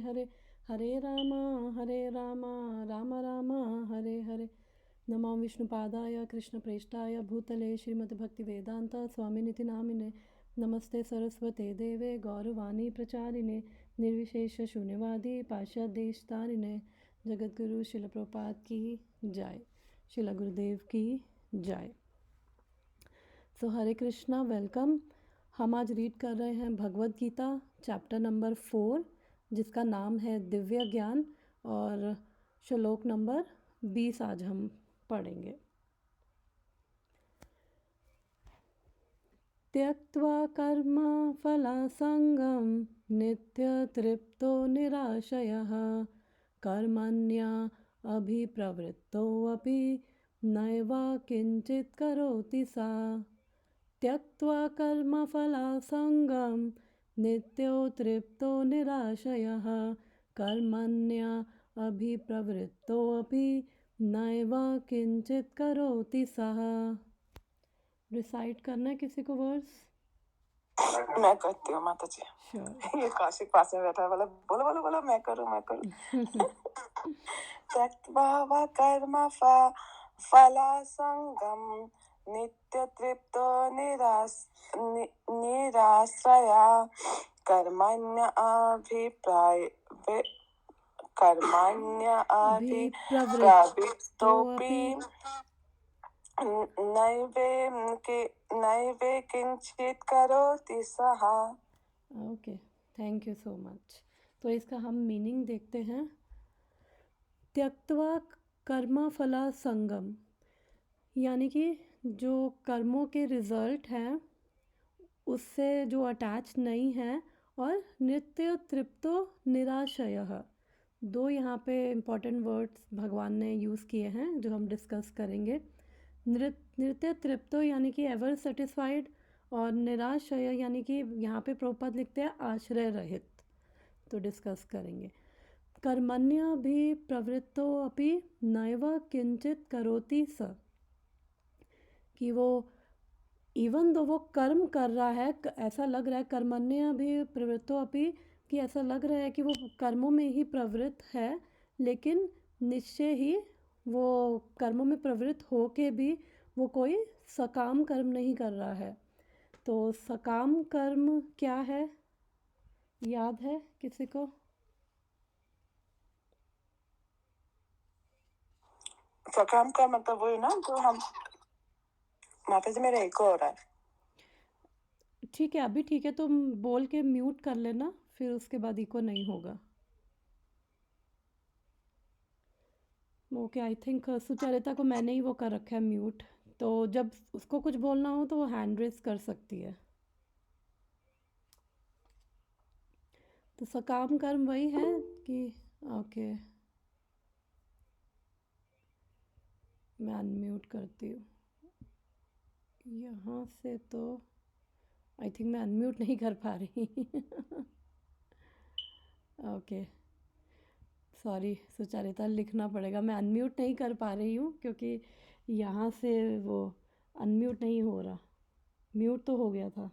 हरे, हरे राम राम राम हरे हरे। नमो विष्णुपादाय कृष्णप्रेष्ठाय भूतले श्रीमद्भक्तिवेदान्त स्वामिनिति नामिने। नमस्ते सरस्वते देवे गौरवाणी प्रचारिणे निर्विशेषशून्यवादी पाश्चात्यदेशतारिणे। जगद्गुरु शिल प्रभुपाद की जय, शिल गुरुदेव की जय। सो हरे कृष्णा, वेलकम। हम आज रीड कर रहे हैं भगवद गीता चैप्टर नंबर 4, जिसका नाम है दिव्य ज्ञान, और श्लोक नंबर 20 आज हम पढ़ेंगे। त्यक्त्वा कर्म फलासंगम नित्य तृप्तो निराशयः कर्मण्या अभिप्रवृत्तोऽपि नैव किंचित् करोति सा। त्यक्त्वा कर्म फलासंगम नित्यो तृप्तो निराशयः कर्मण्या अभिप्रवृत्तोऽपि नैव किंचित् करोति सः। रिसाइट करना है किसी को वर्ड्स? मैं करती हूँ माता जी। श्योर। ये कौशिक पास में बैठा बोला बोलो बोलो बोलो, मैं करूँ। त्यक्त्वा वा कर्म फलासंगम नित्य तृप्तो निराश्रया कर्मण्य अभिप्रवृत्तोऽपि नैवे किंचित् करोति सः। Okay, thank you so much. तो इसका हम मीनिंग देखते हैं। त्यक्त्वा कर्म फला संगम, यानी कि जो कर्मों के रिजल्ट हैं उससे जो अटैच नहीं है, और नित्य तृप्तो निराशयः। दो यहाँ पे इम्पॉर्टेंट वर्ड्स भगवान ने यूज़ किए हैं जो हम डिस्कस करेंगे। नित्य तृप्तो यानी कि एवर सेटिस्फाइड, और निराशय यानी कि यहाँ पे प्रभुपाद लिखते हैं आश्रय रहित। तो डिस्कस करेंगे। कर्मण्य भी प्रवृत्तो अपि नैव किंचित करोति स, कि वो इवन दो वो कर्म कर रहा है, ऐसा लग रहा है कर्मण्य भी प्रवृत्तो अपि, कि ऐसा लग रहा है कि वो कर्मों में ही प्रवृत्त है, लेकिन निश्चय ही वो कर्मों में प्रवृत्त हो के भी वो कोई सकाम कर्म नहीं कर रहा है। तो सकाम कर्म क्या है, याद है किसी को? सकाम का मतलब वही ना जो हम, माता जी मेरा एको हो रहा है। ठीक है, अभी ठीक है, तुम बोल के म्यूट कर लेना, फिर उसके बाद इको नहीं होगा। ओके, आई थिंक सुचरिता को मैंने ही वो कर रखा है म्यूट, तो जब उसको कुछ बोलना हो तो वो हैंड रेस कर सकती है। तो सकाम कर्म वही है कि ओके, मैं अनम्यूट करती हूँ यहाँ से। तो आई थिंक मैं अनम्यूट नहीं कर पा रही। ओके, सॉरी सुचरिता, लिखना पड़ेगा। मैं अनम्यूट नहीं कर पा रही हूँ क्योंकि यहाँ से वो अनम्यूट नहीं हो रहा। म्यूट तो हो गया था।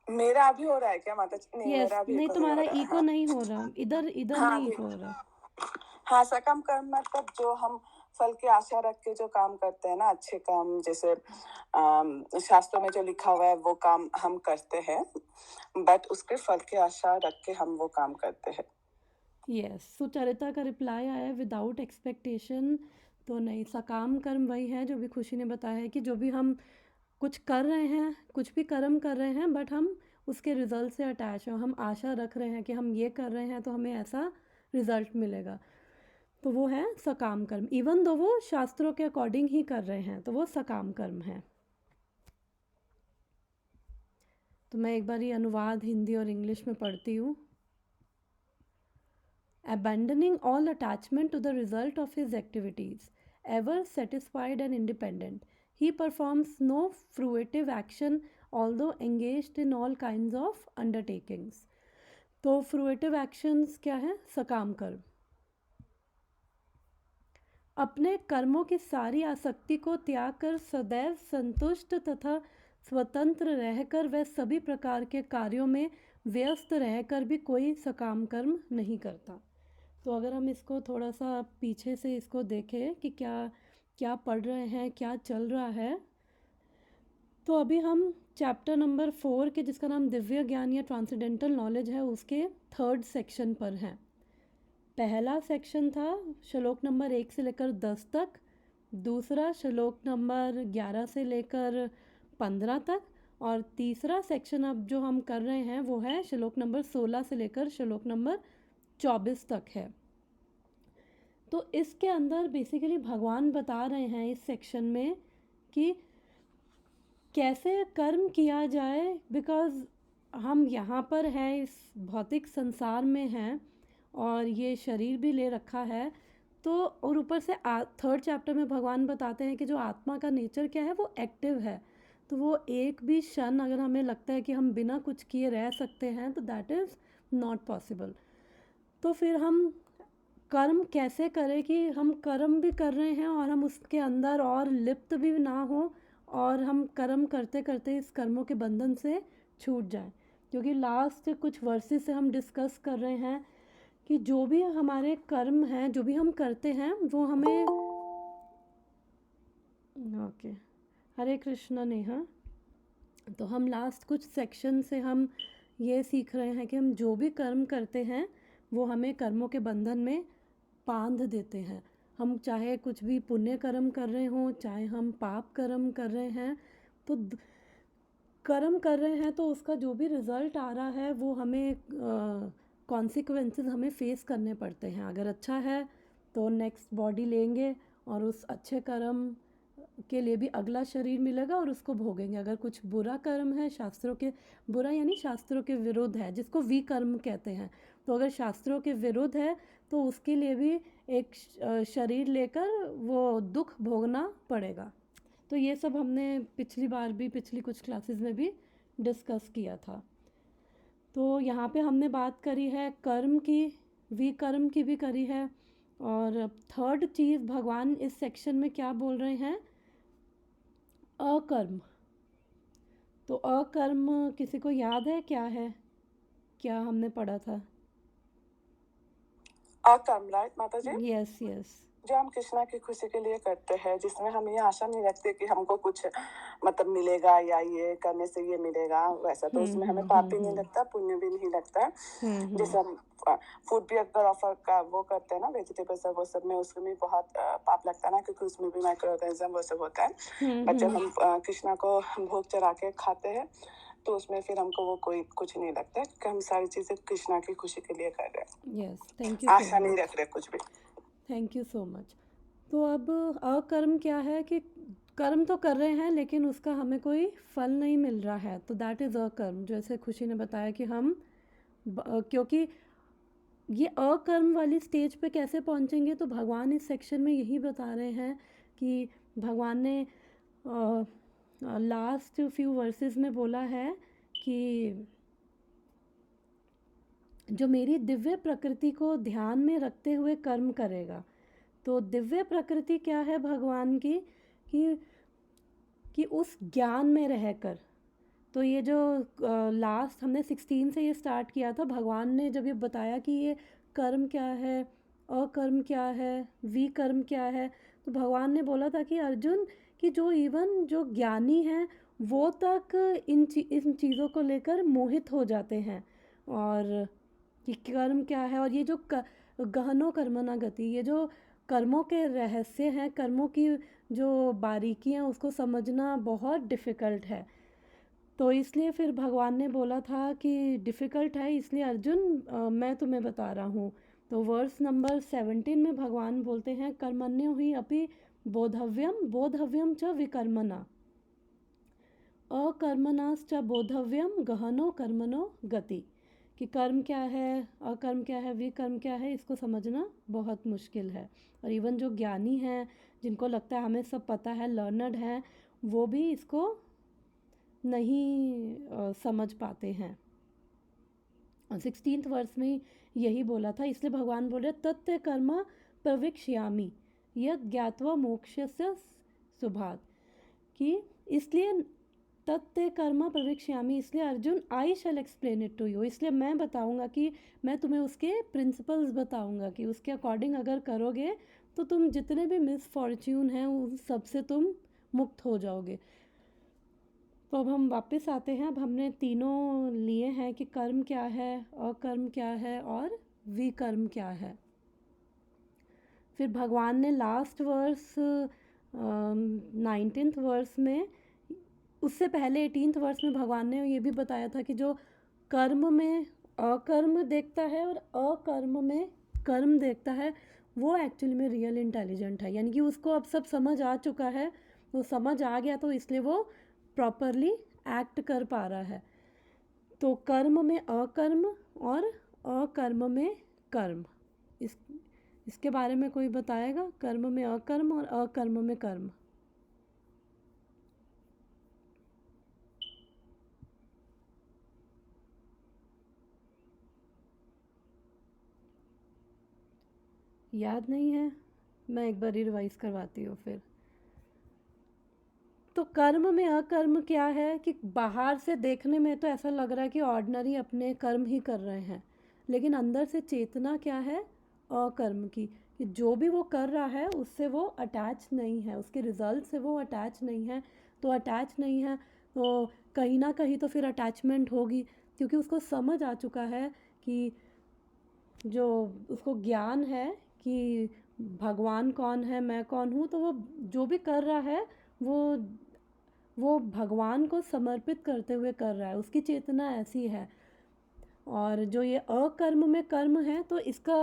मेरा अभी हो रहा है क्या माता जी? नहीं, यस, मेरा अभी नहीं एको तुम्हारा नहीं हो रहा है। इको नहीं हो रहा, इधर हाँ, नहीं अभी हो रहा। हाँ, सकाम कर्म मतलब जो हम फल की आशा रख के जो काम करते हैं ना, अच्छे काम, जैसे शास्त्रों में जो लिखा हुआ है वो काम हम करते हैं, बट उसके फल की आशा रख के हम वो काम करते हैं। यस, सुचरिता का रिप्लाई आया विदाउट एक्सपेक्टेशन। तो नहीं, सकाम कर्म वही है जो भी खुशी ने बताया है कि जो भी हम कुछ कर रहे हैं, कुछ भी कर्म कर रहे हैं, बट हम उसके रिजल्ट से अटैच हैं, हम आशा रख रहे हैं कि हम ये कर रहे हैं तो हमें ऐसा रिजल्ट मिलेगा, तो वो है सकाम कर्म। इवन दो वो शास्त्रों के अकॉर्डिंग ही कर रहे हैं तो वो सकाम कर्म है। तो मैं एक बार ये अनुवाद हिंदी और इंग्लिश में पढ़ती हूँ। Abandoning all attachment to the result of his activities, ever satisfied and independent, he performs no fruitive action although engaged in all kinds of undertakings. तो fruitive actions क्या है? सकाम कर्म। अपने कर्मों की सारी आसक्ति को त्याग कर सदैव संतुष्ट तथा स्वतंत्र रहकर वह सभी प्रकार के कार्यों में व्यस्त रहकर भी कोई सकाम कर्म नहीं करता। तो अगर हम इसको थोड़ा सा पीछे से इसको देखें कि क्या क्या पढ़ रहे हैं, क्या चल रहा है, तो अभी हम चैप्टर नंबर 4 के, जिसका नाम दिव्य ज्ञान या ट्रांसेंडेंटल नॉलेज है, उसके 3rd सेक्शन पर हैं। पहला सेक्शन था श्लोक नंबर 1 से लेकर 10 तक, दूसरा श्लोक नंबर 11 से लेकर 15 तक, और तीसरा सेक्शन अब जो हम कर रहे हैं वो है श्लोक नंबर 16 से लेकर श्लोक नंबर 24 तक है। तो इसके अंदर बेसिकली भगवान बता रहे हैं इस सेक्शन में कि कैसे कर्म किया जाए, बिकॉज़ हम यहाँ पर हैं, इस भौतिक संसार में हैं और ये शरीर भी ले रखा है। तो और ऊपर से 3rd चैप्टर में भगवान बताते हैं कि जो आत्मा का नेचर क्या है, वो एक्टिव है। तो वो एक भी क्षण अगर हमें लगता है कि हम बिना कुछ किए रह सकते हैं, तो दैट इज़ नॉट पॉसिबल। तो फिर हम कर्म कैसे करें कि हम कर्म भी कर रहे हैं और हम उसके अंदर और लिप्त भी ना हो, और हम कर्म करते करते इस कर्मों के बंधन से छूट जाएं। क्योंकि लास्ट कुछ वर्सेस से हम डिस्कस कर रहे हैं कि जो भी हमारे कर्म हैं, जो भी हम करते हैं, वो हमें ओके हरे कृष्णा नेहा। तो हम लास्ट कुछ सेक्शन से हम ये सीख रहे हैं कि हम जो भी कर्म करते हैं वो हमें कर्मों के बंधन में बांध देते हैं। हम चाहे कुछ भी पुण्य कर्म कर रहे हों, चाहे हम पाप कर्म कर रहे हैं, तो कर्म कर रहे हैं तो उसका जो भी रिज़ल्ट आ रहा है वो हमें कॉन्सिक्वेंसेस हमें फेस करने पड़ते हैं। अगर अच्छा है तो नेक्स्ट बॉडी लेंगे और उस अच्छे कर्म के लिए भी अगला शरीर मिलेगा और उसको भोगेंगे। अगर कुछ बुरा कर्म है, शास्त्रों के बुरा यानी शास्त्रों के विरुद्ध है, जिसको विकर्म कहते हैं, तो अगर शास्त्रों के विरुद्ध है तो उसके लिए भी एक शरीर लेकर वो दुख भोगना पड़ेगा। तो ये सब हमने पिछली बार भी, पिछली कुछ क्लासेस में भी डिस्कस किया था। तो यहाँ पे हमने बात करी है कर्म की, विकर्म की भी करी है। और थर्ड चीज़ भगवान इस सेक्शन में क्या बोल रहे हैं, अकर्म। तो अकर्म किसी को याद है क्या है, क्या हमने पढ़ा था? अकर्म, राइट माता जी? Yes yes. जो हम कृष्णा की खुशी के लिए करते हैं, जिसमें हम ये आशा नहीं रखते कि हमको कुछ मतलब मिलेगा या ये करने से ये मिलेगा, वैसा तो उसमें हमें पाप भी नहीं लगता, पुण्य भी नहीं लगता है। जैसे हम फूड भी अगर ऑफर का वो करते हैं ना, वेजिटेबल्स और वो सब में, उसमें भी बहुत पाप लगता है ना, क्योंकि उसमें भी माइक्रो ऑर्गेनिज्म वो सब होता है। बट जब हम कृष्णा को भोग चढ़ा के खाते हैं तो उसमें फिर हमको वो कोई कुछ नहीं लगता है, क्योंकि हम सारी चीज़ें कृष्णा की खुशी के लिए कर रहे हैं। Yes, thank you. आशा नहीं रख रहे कुछ भी। Thank you so much. तो अब अकर्म क्या है कि कर्म तो कर रहे हैं लेकिन उसका हमें कोई फल नहीं मिल रहा है, तो दैट इज़ अकर्म। जैसे खुशी ने बताया कि हम क्योंकि ये अकर्म वाली स्टेज पे कैसे पहुंचेंगे, तो भगवान इस सेक्शन में यही बता रहे हैं कि भगवान ने लास्ट फ्यू वर्सेस में बोला है कि जो मेरी दिव्य प्रकृति को ध्यान में रखते हुए कर्म करेगा। तो दिव्य प्रकृति क्या है भगवान की, कि उस ज्ञान में रहकर। तो ये जो लास्ट हमने 16 से ये स्टार्ट किया था, भगवान ने जब ये बताया कि ये कर्म क्या है, अकर्म क्या है, विकर्म क्या है, तो भगवान ने बोला था कि अर्जुन, कि जो इवन जो ज्ञानी हैं वो तक इन चीज़ों को लेकर मोहित हो जाते हैं, और कि कर्म क्या है, और ये जो गहनो कर्मणा गति, ये जो कर्मों के रहस्य हैं, कर्मों की जो बारीकियां, उसको समझना बहुत डिफ़िकल्ट है। तो इसलिए फिर भगवान ने बोला था कि डिफ़िकल्ट है, इसलिए अर्जुन मैं तुम्हें बता रहा हूँ। तो वर्स नंबर 17 में भगवान बोलते हैं, कर्मण्यो ही अपि बोधव्यम बोधव्यम च विकर्मणा, अकर्मणाश्च बोधव्यम गहनो कर्मणो गति। कि कर्म क्या है, अकर्म क्या है, विकर्म क्या है, इसको समझना बहुत मुश्किल है। और इवन जो ज्ञानी हैं, जिनको लगता है हमें सब पता है, लर्नड हैं, वो भी इसको नहीं समझ पाते हैं। और 16th वर्स में यही बोला था, इसलिए भगवान बोल रहे तत्व कर्म प्रविक्ष्यामि यद ज्ञात्वा मोक्षस्य शुभात्। कि इसलिए तत्ते कर्म प्रवक्ष्यामि, इसलिए अर्जुन आई शैल एक्सप्लेन इट टू यू, इसलिए मैं बताऊंगा कि मैं तुम्हें उसके प्रिंसिपल्स बताऊंगा कि उसके अकॉर्डिंग अगर करोगे तो तुम जितने भी मिसफॉर्च्यून हैं उन सब से तुम मुक्त हो जाओगे। तो अब हम वापस आते हैं। अब हमने तीनों लिए हैं कि कर्म क्या है, अकर्म क्या है और विकर्म क्या है। फिर भगवान ने लास्ट वर्स 19th वर्स में, उससे पहले 18th वर्स में भगवान ने ये भी बताया था कि जो कर्म में अकर्म देखता है और अकर्म में कर्म देखता है वो एक्चुअली में रियल इंटेलिजेंट है, यानी कि उसको अब सब समझ आ चुका है, वो समझ आ गया तो इसलिए वो प्रॉपरली एक्ट कर पा रहा है। तो कर्म में अकर्म और अकर्म में कर्म, इसके बारे में कोई बताएगा? कर्म में अकर्म और अकर्म में कर्म। याद नहीं है? मैं एक बार रिवाइज करवाती हूँ फिर। तो कर्म में अकर्म क्या है कि बाहर से देखने में तो ऐसा लग रहा है कि ऑर्डिनरी अपने कर्म ही कर रहे हैं, लेकिन अंदर से चेतना क्या है अकर्म की, कि जो भी वो कर रहा है उससे वो अटैच नहीं है, उसके रिजल्ट से वो अटैच नहीं है। तो अटैच नहीं है तो कहीं ना कहीं तो फिर अटैचमेंट होगी, क्योंकि उसको समझ आ चुका है कि जो उसको ज्ञान है कि भगवान कौन है, मैं कौन हूँ, तो वो जो भी कर रहा है वो भगवान को समर्पित करते हुए कर रहा है, उसकी चेतना ऐसी है। और जो ये अकर्म में कर्म है तो इसका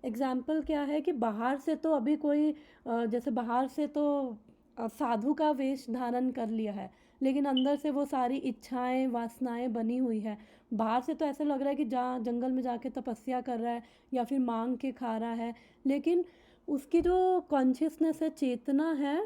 एग्जाम्पल क्या है कि बाहर से तो अभी कोई जैसे बाहर से तो साधु का वेश धारण कर लिया है, लेकिन अंदर से वो सारी इच्छाएं वासनाएं बनी हुई है। बाहर से तो ऐसा लग रहा है कि जहाँ जंगल में जाके तपस्या कर रहा है या फिर मांग के खा रहा है, लेकिन उसकी जो कॉन्शियसनेस है, चेतना है,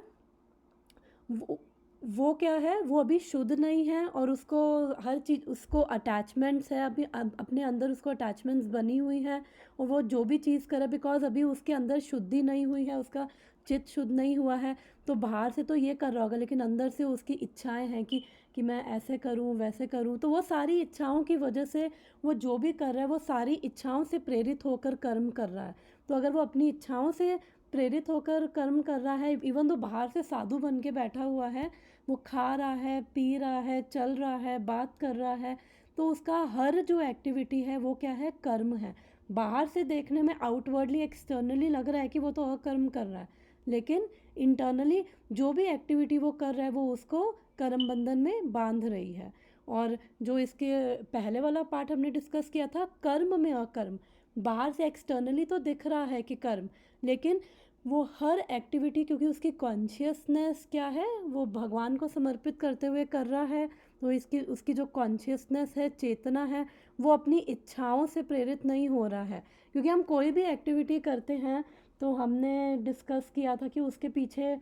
वो क्या है, वो अभी शुद्ध नहीं है और उसको हर चीज़, उसको अटैचमेंट्स है, अभी अपने अंदर उसको अटैचमेंट्स बनी हुई हैं और वो जो भी चीज़ करे, बिकॉज अभी उसके अंदर शुद्धि नहीं हुई है, उसका चित्त शुद्ध नहीं हुआ है, तो बाहर से तो ये कर रहा होगा लेकिन अंदर से उसकी इच्छाएं हैं कि मैं ऐसे करूं वैसे करूं, तो वो सारी इच्छाओं की वजह से वो जो भी कर रहा है वो सारी इच्छाओं से प्रेरित होकर कर्म कर रहा है। तो अगर वो अपनी इच्छाओं से प्रेरित होकर कर्म कर रहा है, इवन तो बाहर से साधु बन के बैठा हुआ है, वो खा रहा है, पी रहा है, चल रहा है, बात कर रहा है, तो उसका हर जो एक्टिविटी है वो क्या है, कर्म है। बाहर से देखने में आउटवर्डली एक्सटर्नली लग रहा है कि वो तो अकर्म कर रहा है, लेकिन इंटरनली जो भी एक्टिविटी वो कर रहा है वो उसको कर्म बंधन में बांध रही है। और जो इसके पहले वाला पार्ट हमने डिस्कस किया था, कर्म में अकर्म, बाहर से एक्सटर्नली तो दिख रहा है कि कर्म, लेकिन वो हर एक्टिविटी, क्योंकि उसकी कॉन्शियसनेस क्या है, वो भगवान को समर्पित करते हुए कर रहा है, तो इसकी उसकी जो कॉन्शियसनेस है, चेतना है, वो अपनी इच्छाओं से प्रेरित नहीं हो रहा है। क्योंकि हम कोई भी एक्टिविटी करते हैं तो हमने डिस्कस किया था कि उसके पीछे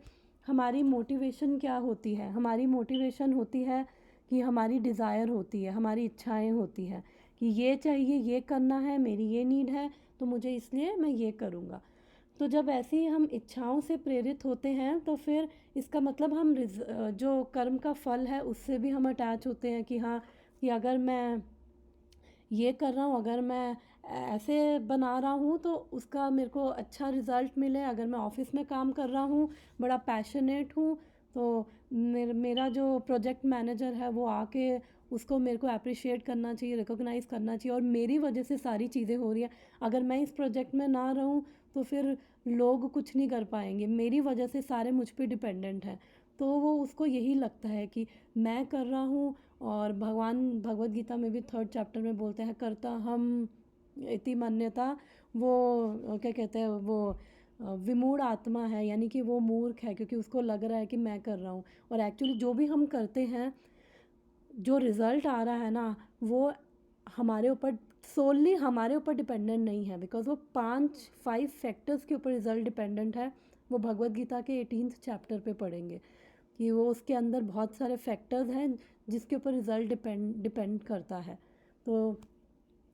हमारी मोटिवेशन क्या होती है। हमारी मोटिवेशन होती है कि हमारी डिज़ायर होती है, हमारी इच्छाएं होती हैं कि ये चाहिए, ये करना है, मेरी ये नीड है, तो मुझे इसलिए मैं ये करूँगा। तो जब ऐसे ही हम इच्छाओं से प्रेरित होते हैं तो फिर इसका मतलब हम जो कर्म का फल है उससे भी हम अटैच होते हैं कि हाँ, कि अगर मैं ये कर रहा हूँ, अगर मैं ऐसे बना रहा हूँ तो उसका मेरे को अच्छा रिज़ल्ट मिले। अगर मैं ऑफिस में काम कर रहा हूँ, बड़ा पैशनेट हूँ, तो मेरा जो प्रोजेक्ट मैनेजर है वो आके उसको मेरे को अप्रिशिएट करना चाहिए, रिकॉग्नाइज़ करना चाहिए, और मेरी वजह से सारी चीज़ें हो रही हैं। अगर मैं इस प्रोजेक्ट में ना रहूँ तो फिर लोग कुछ नहीं कर पाएंगे, मेरी वजह से सारे मुझ पे डिपेंडेंट हैं। तो वो उसको यही लगता है कि मैं कर रहा हूँ, और भगवान भगवत गीता में भी 3rd चैप्टर में बोलते हैं कर्ता हम इति मन्यता, वो क्या कहते हैं, वो विमूढ़ आत्मा है, यानी कि वो मूर्ख है क्योंकि उसको लग रहा है कि मैं कर रहा हूँ। और एक्चुअली जो भी हम करते हैं, जो रिज़ल्ट आ रहा है ना, वो हमारे ऊपर सोलली हमारे ऊपर डिपेंडेंट नहीं है, बिकॉज वो 5 फैक्टर्स के ऊपर रिज़ल्ट डिपेंडेंट है। वो भगवत गीता के 18th चैप्टर पे पढ़ेंगे कि वो उसके अंदर बहुत सारे फैक्टर्स हैं जिसके ऊपर रिज़ल्ट डिपेंड करता है। तो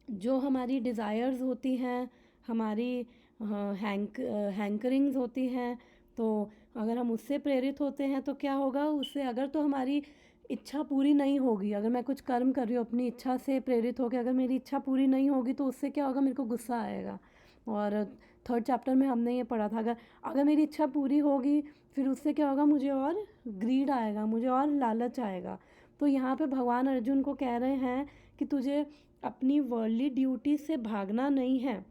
जो हमारी डिज़ायर्स होती हैं, हमारी हैंकरिंग्स होती हैं, तो अगर हम उससे प्रेरित होते हैं तो क्या होगा, उससे अगर तो हमारी इच्छा पूरी नहीं होगी, अगर मैं कुछ कर्म कर रही हूँ अपनी इच्छा से प्रेरित होकर, अगर मेरी इच्छा पूरी नहीं होगी तो उससे क्या होगा, मेरे को गुस्सा आएगा। और 3rd चैप्टर में हमने ये पढ़ा था, अगर अगर मेरी इच्छा पूरी होगी फिर उससे क्या होगा, मुझे और ग्रीड आएगा, मुझे और लालच आएगा। तो यहाँ पे भगवान अर्जुन को कह रहे हैं कि तुझे अपनी वर्ल्डली ड्यूटी से भागना नहीं है।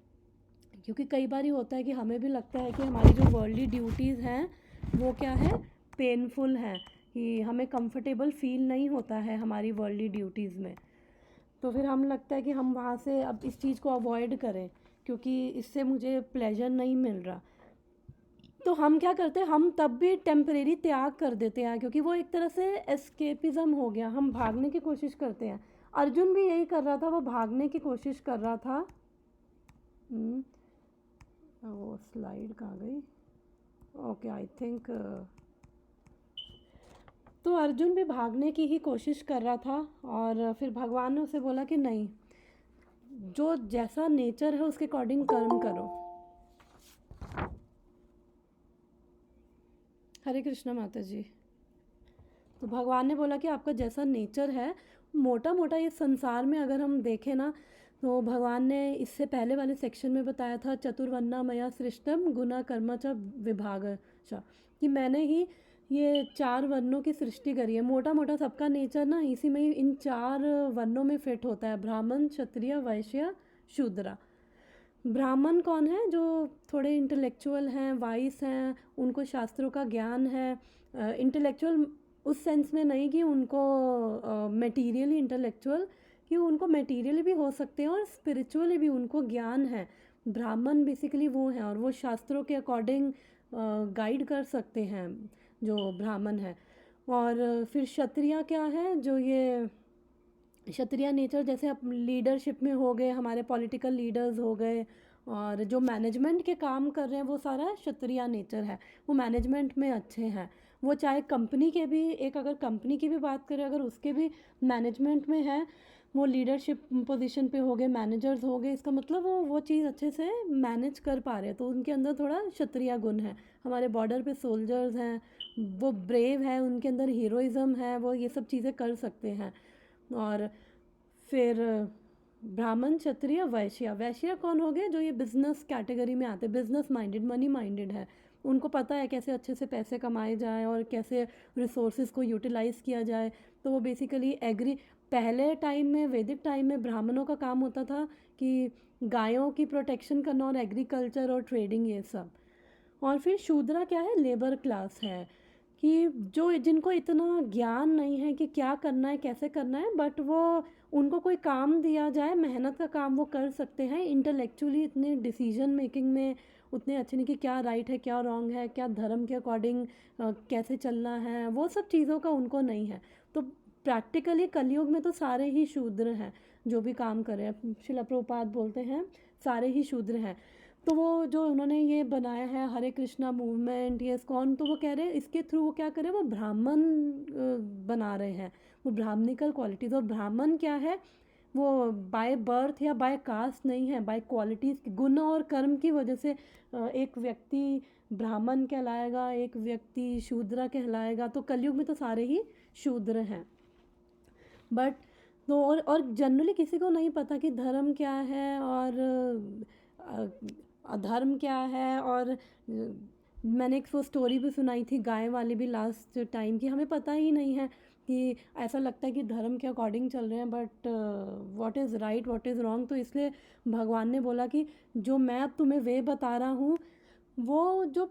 क्योंकि कई बार होता है कि हमें भी लगता है कि हमारी जो वर्ल्डली ड्यूटीज़ हैं वो क्या है, पेनफुल है, कि हमें कंफर्टेबल फील नहीं होता है हमारी वर्ल्डली ड्यूटीज़ में। तो फिर हम लगता है कि हम वहाँ से अब इस चीज़ को अवॉइड करें क्योंकि इससे मुझे प्लेजर नहीं मिल रहा। तो हम क्या करते हैं, हम तब भी टेम्परेरी त्याग कर देते हैं क्योंकि वो एक तरह से एस्केपिज़म हो गया, हम भागने की कोशिश करते हैं। अर्जुन भी यही कर रहा था, वो भागने की कोशिश कर रहा था। वो स्लाइड कहाँ गई, ओके आई थिंक। तो अर्जुन भी भागने की ही कोशिश कर रहा था और फिर भगवान ने उसे बोला कि नहीं, जो जैसा नेचर है उसके अकॉर्डिंग कर्म करो। हरे कृष्णा माता जी। तो भगवान ने बोला कि आपका जैसा नेचर है, मोटा मोटा ये संसार में अगर हम देखें ना, तो भगवान ने इससे पहले वाले सेक्शन में बताया था, चतुर्वर्णा मया सृष्टम गुना कर्म च विभाग, कि मैंने ही ये 4 वर्णों की सृष्टि करी है। मोटा मोटा सबका नेचर ना इसी में ही, इन 4 वर्णों में फिट होता है, ब्राह्मण क्षत्रिय वैश्य शूद्र। ब्राह्मण कौन है, जो थोड़े इंटेलेक्चुअल हैं, वाइस हैं, उनको शास्त्रों का ज्ञान है। इंटेलेक्चुअल उस सेंस में नहीं कि उनको मटेरियली इंटेलेक्चुअल, कि उनको मटेरियली भी हो सकते हैं और स्पिरिचुअली भी उनको ज्ञान है। ब्राह्मण बेसिकली वो हैं और वो शास्त्रों के अकॉर्डिंग गाइड कर सकते हैं, जो ब्राह्मण है। और फिर क्षत्रिय क्या है, जो ये क्षत्रिय नेचर जैसे अब लीडरशिप में हो गए, हमारे पॉलिटिकल लीडर्स हो गए, और जो मैनेजमेंट के काम कर रहे हैं वो सारा क्षत्रिय नेचर है, वो मैनेजमेंट में अच्छे हैं। वो चाहे कंपनी के भी, एक अगर कंपनी की भी बात करें, अगर उसके भी मैनेजमेंट में है, वो लीडरशिप पोजीशन पे हो गए, मैनेजर्स हो गए, इसका मतलब वो चीज़ अच्छे से मैनेज कर पा रहे हैं, तो उनके अंदर थोड़ा क्षत्रिय गुण है। हमारे बॉर्डर पे सोल्जर्स हैं, वो ब्रेव है, उनके अंदर हीरोइज़म है, वो ये सब चीज़ें कर सकते हैं। और फिर ब्राह्मण क्षत्रिय वैश्य, वैश्य कौन हो गए, जो ये बिजनेस कैटेगरी में आते हैं, बिजनेस माइंडेड, मनी माइंडेड है, उनको पता है कैसे अच्छे से पैसे कमाए जाए और कैसे रिसोर्सेज को यूटिलाइज़ किया जाए। तो वो बेसिकली एग्री, पहले टाइम में, वैदिक टाइम में ब्राह्मणों का काम होता था कि गायों की प्रोटेक्शन करना और एग्रीकल्चर और ट्रेडिंग, ये सब। और फिर शूद्रा क्या है, लेबर क्लास है, कि जो जिनको इतना ज्ञान नहीं है कि क्या करना है कैसे करना है, बट वो उनको कोई काम दिया जाए, मेहनत का काम वो कर सकते हैं, इंटेलेक्चुअली इतने डिसीजन मेकिंग में उतने अच्छे नहीं कि क्या राइट है क्या रॉन्ग है, क्या धर्म के अकॉर्डिंग कैसे चलना है, वो सब चीज़ों का उनको नहीं है। तो प्रैक्टिकली कलयुग में तो सारे ही शूद्र हैं जो भी काम कर रहे हैं। शिला प्रभुपाद बोलते हैं सारे ही शूद्र हैं। तो वो जो उन्होंने ये बनाया है हरे कृष्णा मूवमेंट, ये इस्कॉन, तो वो कह रहे हैं इसके थ्रू वो क्या करें, वो ब्राह्मण बना रहे हैं, वो ब्राह्मणिकल क्वालिटीज़। और ब्राह्मण क्या है, वो बाय बर्थ या बाय कास्ट नहीं है, बाय क्वालिटीज़, गुण और कर्म की वजह से एक व्यक्ति ब्राह्मण कहलाएगा, एक व्यक्ति शूद्र कहलाएगा। तो कलयुग में तो सारे ही शूद्र हैं। बट तो और जनरली किसी को नहीं पता कि धर्म क्या है और अधर्म क्या है। और मैंने एक वो स्टोरी भी सुनाई थी गाय वाली भी लास्ट टाइम की, हमें पता ही नहीं है कि ऐसा लगता है कि धर्म के अकॉर्डिंग चल रहे हैं, but what is right what is wrong. तो इसलिए भगवान ने बोला कि जो मैं अब तुम्हें वे बता रहा हूँ, वो जो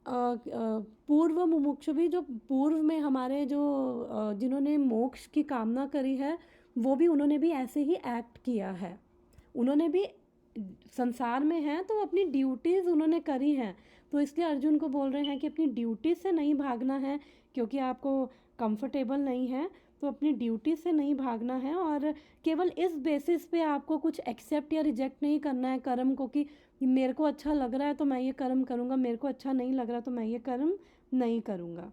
पूर्व मुमुक्षु भी, जो पूर्व में हमारे जो जिन्होंने मोक्ष की कामना करी है, वो भी उन्होंने भी ऐसे ही एक्ट किया है। उन्होंने भी संसार में हैं तो अपनी ड्यूटीज़ उन्होंने करी हैं। तो इसलिए अर्जुन को बोल रहे हैं कि अपनी ड्यूटी से नहीं भागना है, क्योंकि आपको कंफर्टेबल नहीं है, तो अपनी ड्यूटी से नहीं भागना है। और केवल इस बेसिस पे आपको कुछ एक्सेप्ट या रिजेक्ट नहीं करना है कर्म को, कि मेरे को अच्छा लग रहा है तो मैं ये कर्म करूँगा, मेरे को अच्छा नहीं लग रहा तो मैं ये कर्म नहीं करूँगा।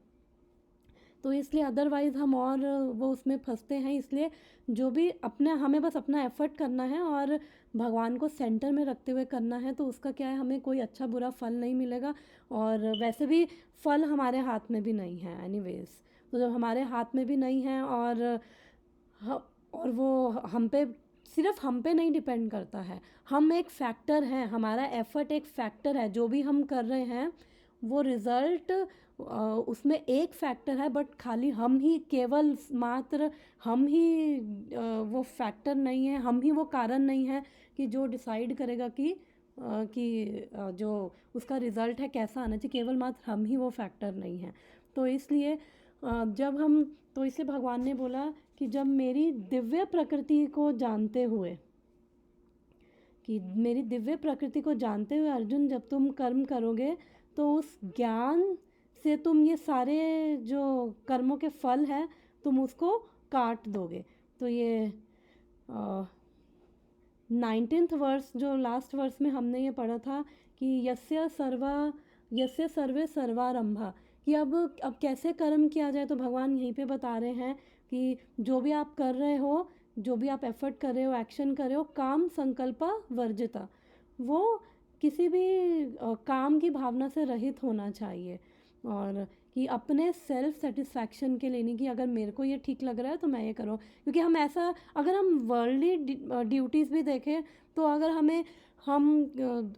तो इसलिए अदरवाइज़ हम और वो उसमें फंसते हैं। इसलिए जो भी अपने, हमें बस अपना एफ़र्ट करना है और भगवान को सेंटर में रखते हुए करना है, तो उसका क्या है, हमें कोई अच्छा बुरा फल नहीं मिलेगा। और वैसे भी फल हमारे हाथ में भी नहीं है एनीवेज़, तो जब हमारे हाथ में भी नहीं है और वो सिर्फ हम पे नहीं डिपेंड करता है, हम एक फैक्टर हैं, हमारा एफर्ट एक फैक्टर है, जो भी हम कर रहे हैं वो रिज़ल्ट उसमें एक फैक्टर है, बट खाली हम ही केवल मात्र हम ही वो फैक्टर नहीं है, हम ही वो कारण नहीं है कि जो डिसाइड करेगा कि जो उसका रिज़ल्ट है कैसा आना चाहिए, केवल मात्र हम ही वो फैक्टर नहीं है। तो इसलिए तो इसलिए भगवान ने बोला कि जब मेरी दिव्य प्रकृति को जानते हुए अर्जुन, जब तुम कर्म करोगे तो उस ज्ञान से तुम ये सारे जो कर्मों के फल है तुम उसको काट दोगे। तो ये 19th वर्स, जो लास्ट वर्स में हमने ये पढ़ा था कि यस्य सर्वे सर्वारंभा, कि अब कैसे कर्म किया जाए। तो भगवान यहीं पे बता रहे हैं कि जो भी आप कर रहे हो, जो भी आप एफर्ट कर रहे हो, एक्शन कर रहे हो, काम संकल्पा वर्जिता, वो किसी भी काम की भावना से रहित होना चाहिए, और कि अपने सेल्फ सेटिस्फैक्शन के लिए नहीं कि अगर मेरे को ये ठीक लग रहा है तो मैं ये करूँ। क्योंकि हम ऐसा, अगर हम वर्ल्डली ड्यूटीज़ भी देखें तो अगर हम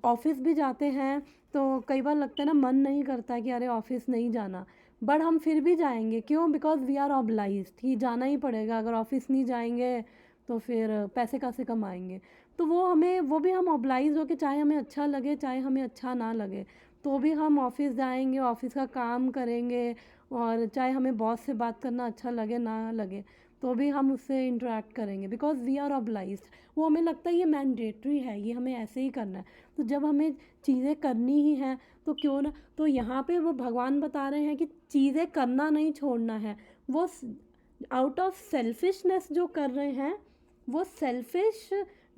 ऑफिस भी जाते हैं तो कई बार लगता है ना, मन नहीं करता है कि अरे ऑफिस नहीं जाना, बट हम फिर भी जाएंगे। क्यों? बिकॉज वी आर ऑब्लाइज्ड कि जाना ही पड़ेगा। अगर ऑफिस नहीं जाएंगे तो फिर पैसे कैसे कमाएंगे। तो वो भी हम ऑब्लाइज हो के, चाहे हमें अच्छा लगे चाहे हमें अच्छा ना लगे, तो भी हम ऑफिस जाएंगे, ऑफिस का काम करेंगे, और चाहे हमें बॉस से बात करना अच्छा लगे ना लगे तो भी हम उससे इंटरेक्ट करेंगे, बिकॉज वी आर ऑब्लाइज्ड। वो हमें लगता है ये मैंडेटरी है, ये हमें ऐसे ही करना है। तो जब हमें चीज़ें करनी ही हैं तो क्यों ना, तो यहाँ पे वो भगवान बता रहे हैं कि चीज़ें करना नहीं छोड़ना है। वो आउट ऑफ सेल्फिशनेस जो कर रहे हैं, वो सेल्फिश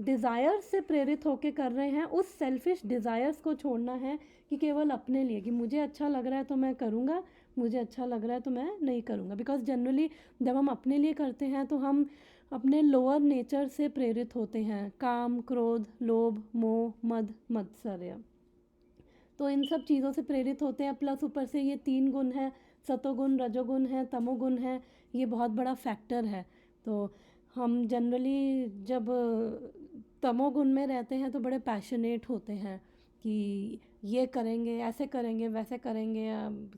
डिज़ायर से प्रेरित होकर कर रहे हैं। उस सेल्फिश डिज़ायर्स को छोड़ना है कि केवल अपने लिए, कि मुझे अच्छा लग रहा है तो मैं करूँगा, मुझे अच्छा लग रहा है तो मैं नहीं करूँगा। बिकॉज जनरली जब हम अपने लिए करते हैं तो हम अपने लोअर नेचर से प्रेरित होते हैं, काम, क्रोध, लोभ, मोह, मद, मत्सर्य, तो इन सब चीज़ों से प्रेरित होते हैं। प्लस ऊपर से ये 3 गुण है, सतोगुण, रजोगुण है, तमोगुण है, ये बहुत बड़ा फैक्टर है। तो हम जनरली जब तमोगुण में रहते हैं तो बड़े पैशनेट होते हैं कि ये करेंगे, ऐसे करेंगे, वैसे करेंगे,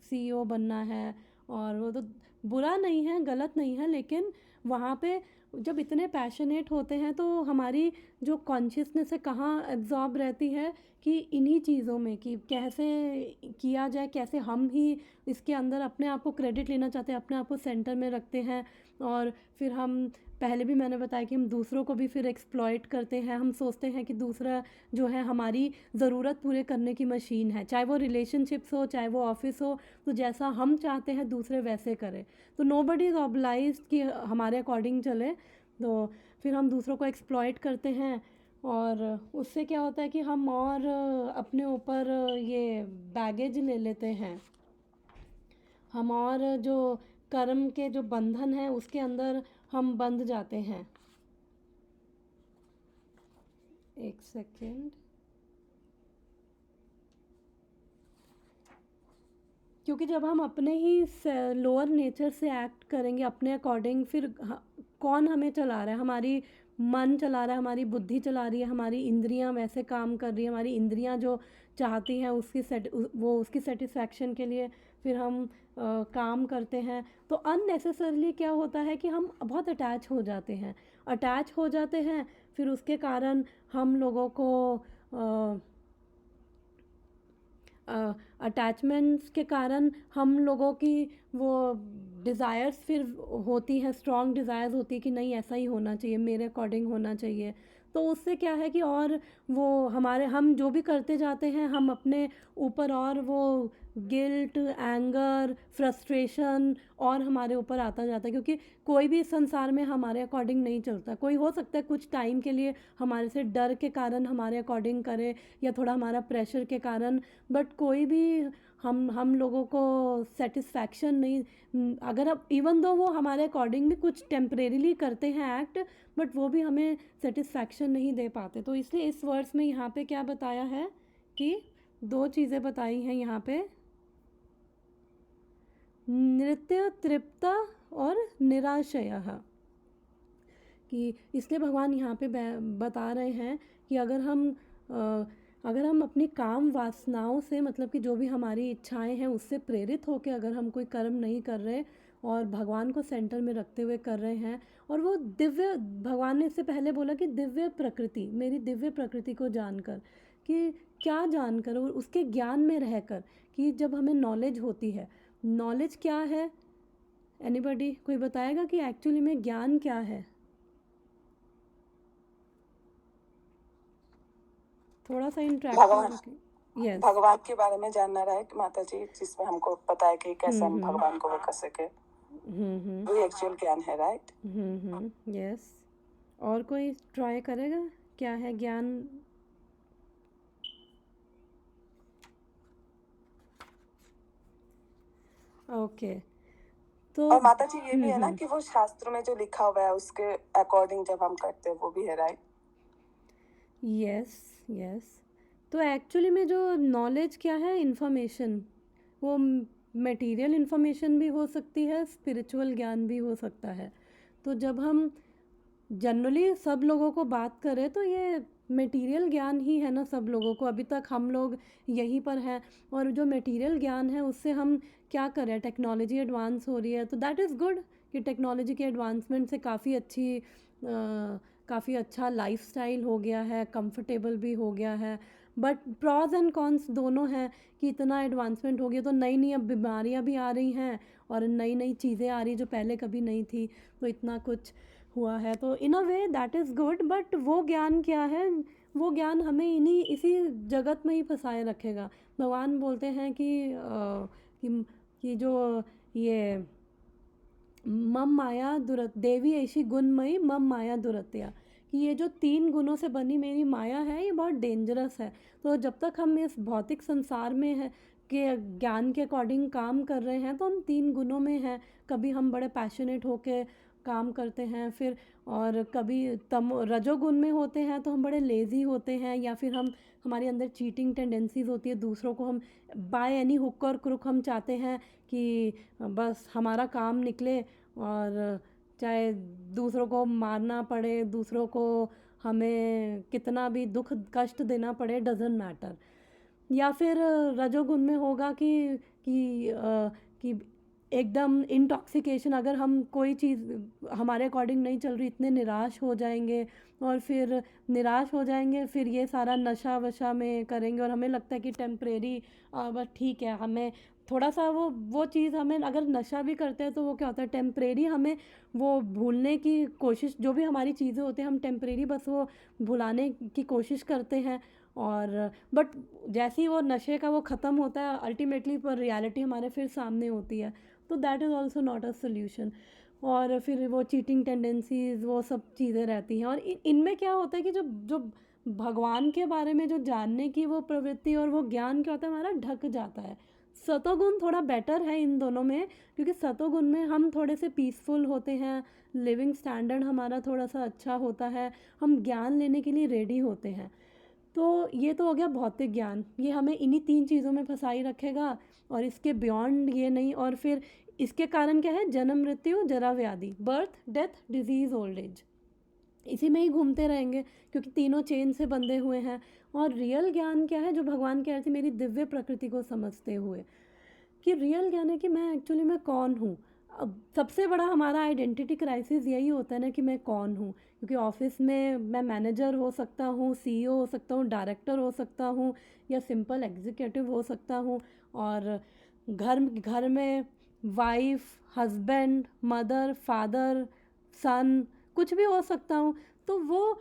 CEO बनना है। और वो तो बुरा नहीं है, गलत नहीं है, लेकिन वहाँ पे जब इतने पैशनेट होते हैं तो हमारी जो कॉन्शियसनेस है कहाँ एब्जॉर्ब रहती है कि इन्हीं चीज़ों में, कि कैसे किया जाए, कैसे हम ही इसके अंदर अपने आप को क्रेडिट लेना चाहते हैं, अपने आप को सेंटर में रखते हैं। और फिर हम, पहले भी मैंने बताया कि हम दूसरों को भी फिर एक्सप्लॉइट करते हैं। हम सोचते हैं कि दूसरा जो है हमारी ज़रूरत पूरे करने की मशीन है, चाहे वो रिलेशनशिप्स हो, चाहे वो ऑफिस हो, तो जैसा हम चाहते हैं दूसरे वैसे करें। तो नोबडी इज़ ऑब्लाइज्ड कि हमारे अकॉर्डिंग चले। तो फिर हम दूसरों को एक्सप्लॉइट करते हैं, और उससे क्या होता है कि हम और अपने ऊपर ये बैगेज ले लेते हैं, हम और जो कर्म के जो बंधन है उसके अंदर हम बंध जाते हैं। एक सेकेंड, क्योंकि जब हम अपने ही लोअर नेचर से एक्ट करेंगे अपने अकॉर्डिंग, फिर कौन हमें चला रहा है? हमारी मन चला रहा है, हमारी बुद्धि चला रही है, हमारी इंद्रियां वैसे काम कर रही है, हमारी इंद्रियां जो चाहती हैं उसकी सेटिस्फैक्शन के लिए फिर हम काम करते हैं। तो अननेसेसरली क्या होता है कि हम बहुत अटैच हो जाते हैं। फिर उसके कारण हम लोगों को अटैचमेंट्स के कारण हम लोगों की वो डिज़ायर्स फिर होती हैं, स्ट्रॉन्ग डिज़ायर्स होती है कि नहीं ऐसा ही होना चाहिए, मेरे अकॉर्डिंग होना चाहिए। तो उससे क्या है कि और वो हम जो भी करते जाते हैं, हम अपने ऊपर और वो गिल्ट, एंगर, फ्रस्ट्रेशन और हमारे ऊपर आता जाता है। क्योंकि कोई भी इस संसार में हमारे अकॉर्डिंग नहीं चलता। कोई हो सकता है कुछ टाइम के लिए हमारे से डर के कारण हमारे अकॉर्डिंग करे, या थोड़ा हमारा प्रेशर के कारण, बट कोई भी हम लोगों को सेटिस्फैक्शन नहीं, अगर अब इवन दो वो हमारे अकॉर्डिंग भी कुछ टेम्परेरीली करते हैं एक्ट, बट वो भी हमें सेटिस्फैक्शन नहीं दे पाते। तो इसलिए इस वर्ड्स में यहाँ पे क्या बताया है कि 2 चीज़ें बताई हैं यहाँ पे। नृत्य तृप्ता और निराशयः, कि इसलिए भगवान यहाँ पे बता रहे हैं कि अगर हम अपनी काम वासनाओं से, मतलब कि जो भी हमारी इच्छाएं हैं उससे प्रेरित होकर अगर हम कोई कर्म नहीं कर रहे और भगवान को सेंटर में रखते हुए कर रहे हैं, और वो दिव्य, भगवान ने इससे पहले बोला कि दिव्य प्रकृति, मेरी दिव्य प्रकृति को जानकर, कि क्या जानकर, और उसके ज्ञान में रहकर, कि जब हमें नॉलेज होती है, नॉलेज क्या है, एनीबॉडी कोई बताएगा कि एक्चुअली में ज्ञान क्या है? थोड़ा सा भगवान इंटरेक्टिव। यस। भगवान के बारे में जानना राइट माता जी, जिसमें हमको पता है कि कैसे हम भगवान को वो कर सके, वही एक्चुअल ज्ञान है राइट। यस। और कोई ट्राई करेगा, क्या है ज्ञान? ओके, तो और माता जी ये भी है ना कि वो शास्त्र में जो लिखा हुआ है उसके अकॉर्डिंग जब हम करते हैं वो भी है राइट। Yes yes. तो एक्चुअली में जो नॉलेज क्या है, इन्फॉर्मेशन, वो मटेरियल इन्फॉर्मेशन भी हो सकती है, स्पिरिचुअल ज्ञान भी हो सकता है। तो जब हम जनरली सब लोगों को बात करें तो ये मटेरियल ज्ञान ही है ना, सब लोगों को, अभी तक हम लोग यहीं पर हैं, और जो मटेरियल ज्ञान है उससे हम क्या करें, टेक्नोलॉजी एडवांस हो रही है तो दैट इज़ गुड, कि टेक्नोलॉजी के एडवांसमेंट से काफ़ी अच्छा लाइफस्टाइल हो गया है, कंफर्टेबल भी हो गया है, बट प्रॉज एंड कॉन्स दोनों हैं, कि इतना एडवांसमेंट हो गया तो नई नई अब बीमारियां भी आ रही हैं और नई नई चीज़ें आ रही जो पहले कभी नहीं थी, तो इतना कुछ हुआ है, तो in a way that is good, but वो ज्ञान क्या है, वो ज्ञान हमें इसी जगत में ही फंसाए रखेगा। भगवान बोलते हैं कि जो ये मम माया दुरत देवी ऐसी गुणमयी मम माया दुरत्या, कि ये जो 3 गुणों से बनी मेरी माया है ये बहुत डेंजरस है। तो जब तक हम इस भौतिक संसार में है के ज्ञान के अकॉर्डिंग काम कर रहे हैं तो हम 3 गुणों में हैं, कभी हम बड़े पैशनेट होके काम करते हैं, फिर और कभी रजोगुण में होते हैं तो हम बड़े लेज़ी होते हैं, या फिर हमारे अंदर चीटिंग टेंडेंसीज होती है, दूसरों को हम बाय एनी हुक और क्रुक हम चाहते हैं कि बस हमारा काम निकले, और चाहे दूसरों को मारना पड़े, दूसरों को हमें कितना भी दुख कष्ट देना पड़े, डजेंट मैटर। या फिर रजोगुण में होगा कि एकदम इंटॉक्सिकेशन, अगर हम कोई चीज़ हमारे अकॉर्डिंग नहीं चल रही, इतने निराश हो जाएंगे, और फिर निराश हो जाएंगे, फिर ये सारा नशा वशा में करेंगे, और हमें लगता है कि टेम्परेरी बस ठीक है, हमें थोड़ा सा वो चीज़, हमें अगर नशा भी करते हैं तो वो क्या होता है, टेम्परेरी हमें वो भूलने की कोशिश, जो भी हमारी चीज़ें होती हैं हम टेम्परेरी बस वो भुलाने की कोशिश करते हैं, और बट जैसे ही वो नशे का वो ख़त्म होता है अल्टीमेटली पर रियलिटी हमारे फिर सामने होती है, तो that is also not a solution. और फिर वो चीटिंग टेंडेंसीज, वो सब चीज़ें रहती हैं, और इनमें क्या होता है कि जो भगवान के बारे में जो जानने की वो प्रवृत्ति और वो ज्ञान क्या होता है, हमारा ढक जाता है। सतोगुण थोड़ा बेटर है इन दोनों में, क्योंकि सतोगुण में हम थोड़े से पीसफुल होते हैं, लिविंग स्टैंडर्ड हमारा थोड़ा सा अच्छा होता है, हम ज्ञान लेने के लिए रेडी होते हैं। तो ये तो हो गया भौतिक ज्ञान, ये हमें इन्हीं 3 चीज़ों में फंसाई रखेगा, और इसके बियॉन्ड ये नहीं। और फिर इसके कारण क्या है, जन्म मृत्यु जरा व्याधि, birth death disease old age, इसी में ही घूमते रहेंगे, क्योंकि तीनों चेन से बंधे हुए हैं। और रियल ज्ञान क्या है, जो भगवान कह रहे थे, मेरी दिव्य प्रकृति को समझते हुए, कि रियल ज्ञान है कि मैं एक्चुअली मैं कौन हूँ। अब सबसे बड़ा हमारा आइडेंटिटी क्राइसिस यही होता है ना, कि मैं कौन हूँ, क्योंकि ऑफिस में मैं मैनेजर हो सकता हूँ, सीईओ हो सकता हूँ, डायरेक्टर हो सकता हूँ, या सिंपल एग्जीक्यूटिव हो सकता हूँ, और घर में वाइफ, हस्बैंड, मदर, फादर, सन, कुछ भी हो सकता हूँ। तो वो